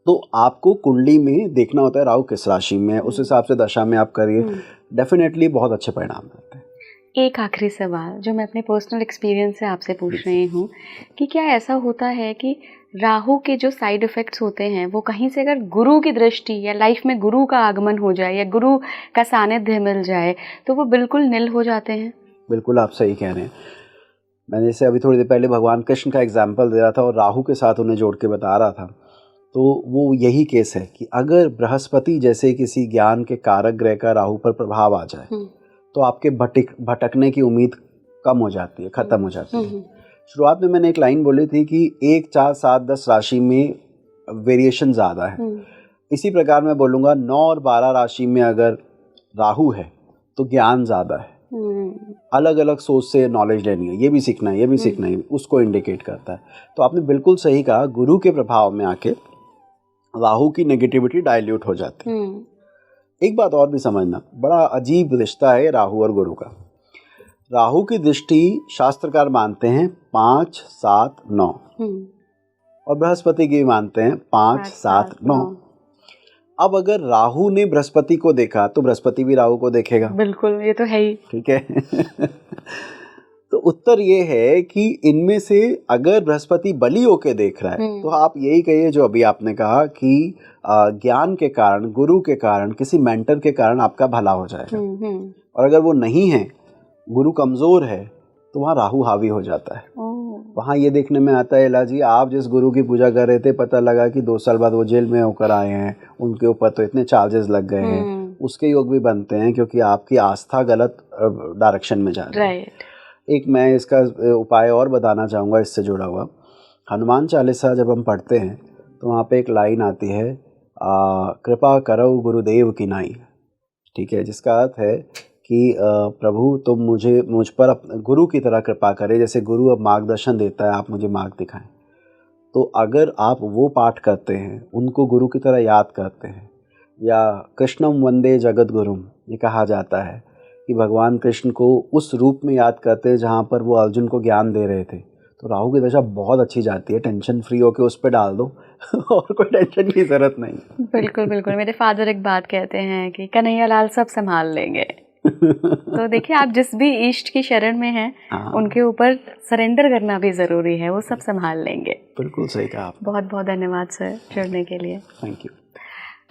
B: तो आपको कुंडली में देखना होता है राहु किस राशि में है, उस हिसाब से दशा में आप करिए, डेफिनेटली बहुत अच्छे परिणाम रहते हैं।
A: एक आखिरी सवाल जो मैं अपने पर्सनल एक्सपीरियंस से आपसे पूछ रही हूँ, कि क्या ऐसा होता है कि राहु के जो साइड इफ़ेक्ट्स होते हैं वो कहीं से अगर गुरु की दृष्टि या लाइफ में गुरु का आगमन हो जाए या गुरु का सानिध्य मिल जाए तो वो बिल्कुल निल हो जाते हैं?
B: बिल्कुल, आप सही कह रहे हैं। मैंने जैसे अभी थोड़ी देर पहले भगवान कृष्ण का एग्जाम्पल दे रहा था और राहु के साथ उन्हें जोड़ के बता रहा था, तो वो यही केस है कि अगर बृहस्पति जैसे किसी ज्ञान के कारक ग्रह का राहु पर प्रभाव आ जाए तो आपके भटकने की उम्मीद कम हो जाती है, ख़त्म हो जाती है। शुरुआत में मैंने एक लाइन बोली थी कि 1 4 7 10 राशि में वेरिएशन ज़्यादा है। इसी प्रकार मैं बोलूँगा 9 और 12 राशि में अगर राहु है तो ज्ञान ज़्यादा है, अलग अलग सोच से नॉलेज लेनी है, ये भी सीखना है, ये भी सीखना है, उसको इंडिकेट करता है। तो आपने बिल्कुल सही कहा, गुरु के प्रभाव में आके राहु की नेगेटिविटी डाइल्यूट हो जाती है। एक बात और भी समझना, बड़ा अजीब रिश्ता है राहु और गुरु का। राहु की दृष्टि शास्त्रकार मानते हैं 5 7 9 और बृहस्पति की मानते हैं 5 7 9। अब अगर राहु ने बृहस्पति को देखा तो बृहस्पति भी राहु को देखेगा।
A: बिल्कुल, ये तो है ही, ठीक
B: है। तो उत्तर ये है कि इनमें से अगर बृहस्पति बली होके देख रहा है तो आप यही कहिए जो अभी आपने कहा कि ज्ञान के कारण, गुरु के कारण, किसी मेंटर के कारण आपका भला हो जाएगा। और अगर वो नहीं है, गुरु कमजोर है, तो वहाँ राहु हावी हो जाता है। वहाँ ये देखने में आता है, इला जी आप जिस गुरु की पूजा कर रहे थे, पता लगा कि 2 साल बाद वो जेल में होकर आए हैं, उनके ऊपर तो इतने चार्जेस लग गए हैं, उसके योग भी बनते हैं क्योंकि आपकी आस्था गलत डायरेक्शन में जा रही है। एक मैं इसका उपाय और बताना चाहूँगा इससे जुड़ा हुआ। हनुमान चालीसा जब हम पढ़ते हैं तो वहाँ पे एक लाइन आती है, कृपा करो गुरुदेव की नाई, ठीक है, जिसका अर्थ है कि प्रभु तुम मुझ पर गुरु की तरह कृपा करें, जैसे गुरु अब मार्गदर्शन देता है, आप मुझे मार्ग दिखाएं। तो अगर आप वो पाठ करते हैं, उनको गुरु की तरह याद करते हैं, या कृष्णम वंदे जगत गुरुम ये कहा जाता है कि भगवान कृष्ण को उस रूप में याद करते हैं जहाँ पर वो अर्जुन को ज्ञान दे रहे थे, तो राहु की दशा बहुत अच्छी जाती है, टेंशन फ्री होके उस पर डाल दो और कोई टेंशन की ज़रूरत नहीं।
A: बिल्कुल बिल्कुल, मेरे फादर एक बात कहते हैं कि कन्हैया लाल सब संभाल लेंगे। तो देखिए, आप जिस भी इष्ट की शरण में हैं,
B: हाँ,
A: उनके ऊपर सरेंडर करना भी ज़रूरी है, वो सब संभाल लेंगे।
B: बिल्कुल सही कहा आप।
A: बहुत बहुत धन्यवाद सर जुड़ने के लिए।
B: Thank you.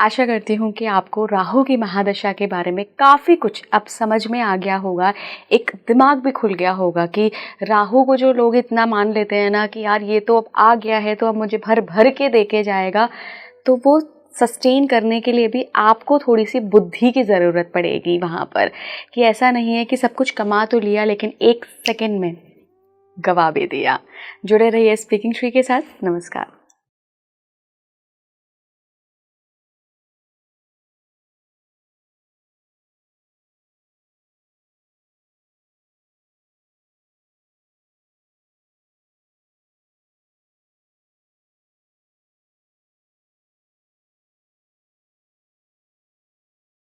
A: आशा करती हूँ कि आपको राहु की महादशा के बारे में काफ़ी कुछ अब समझ में आ गया होगा, एक दिमाग भी खुल गया होगा कि राहु को जो लोग इतना मान लेते हैं ना कि यार ये तो अब आ गया है तो अब मुझे भर भर के देके जाएगा, तो वो सस्टेन करने के लिए भी आपको थोड़ी सी बुद्धि की ज़रूरत पड़ेगी वहाँ पर, कि ऐसा नहीं है कि सब कुछ कमा तो लिया लेकिन एक सेकंड में गवा भी दिया। जुड़े रहिए स्पीकिंग ट्री के साथ। नमस्कार।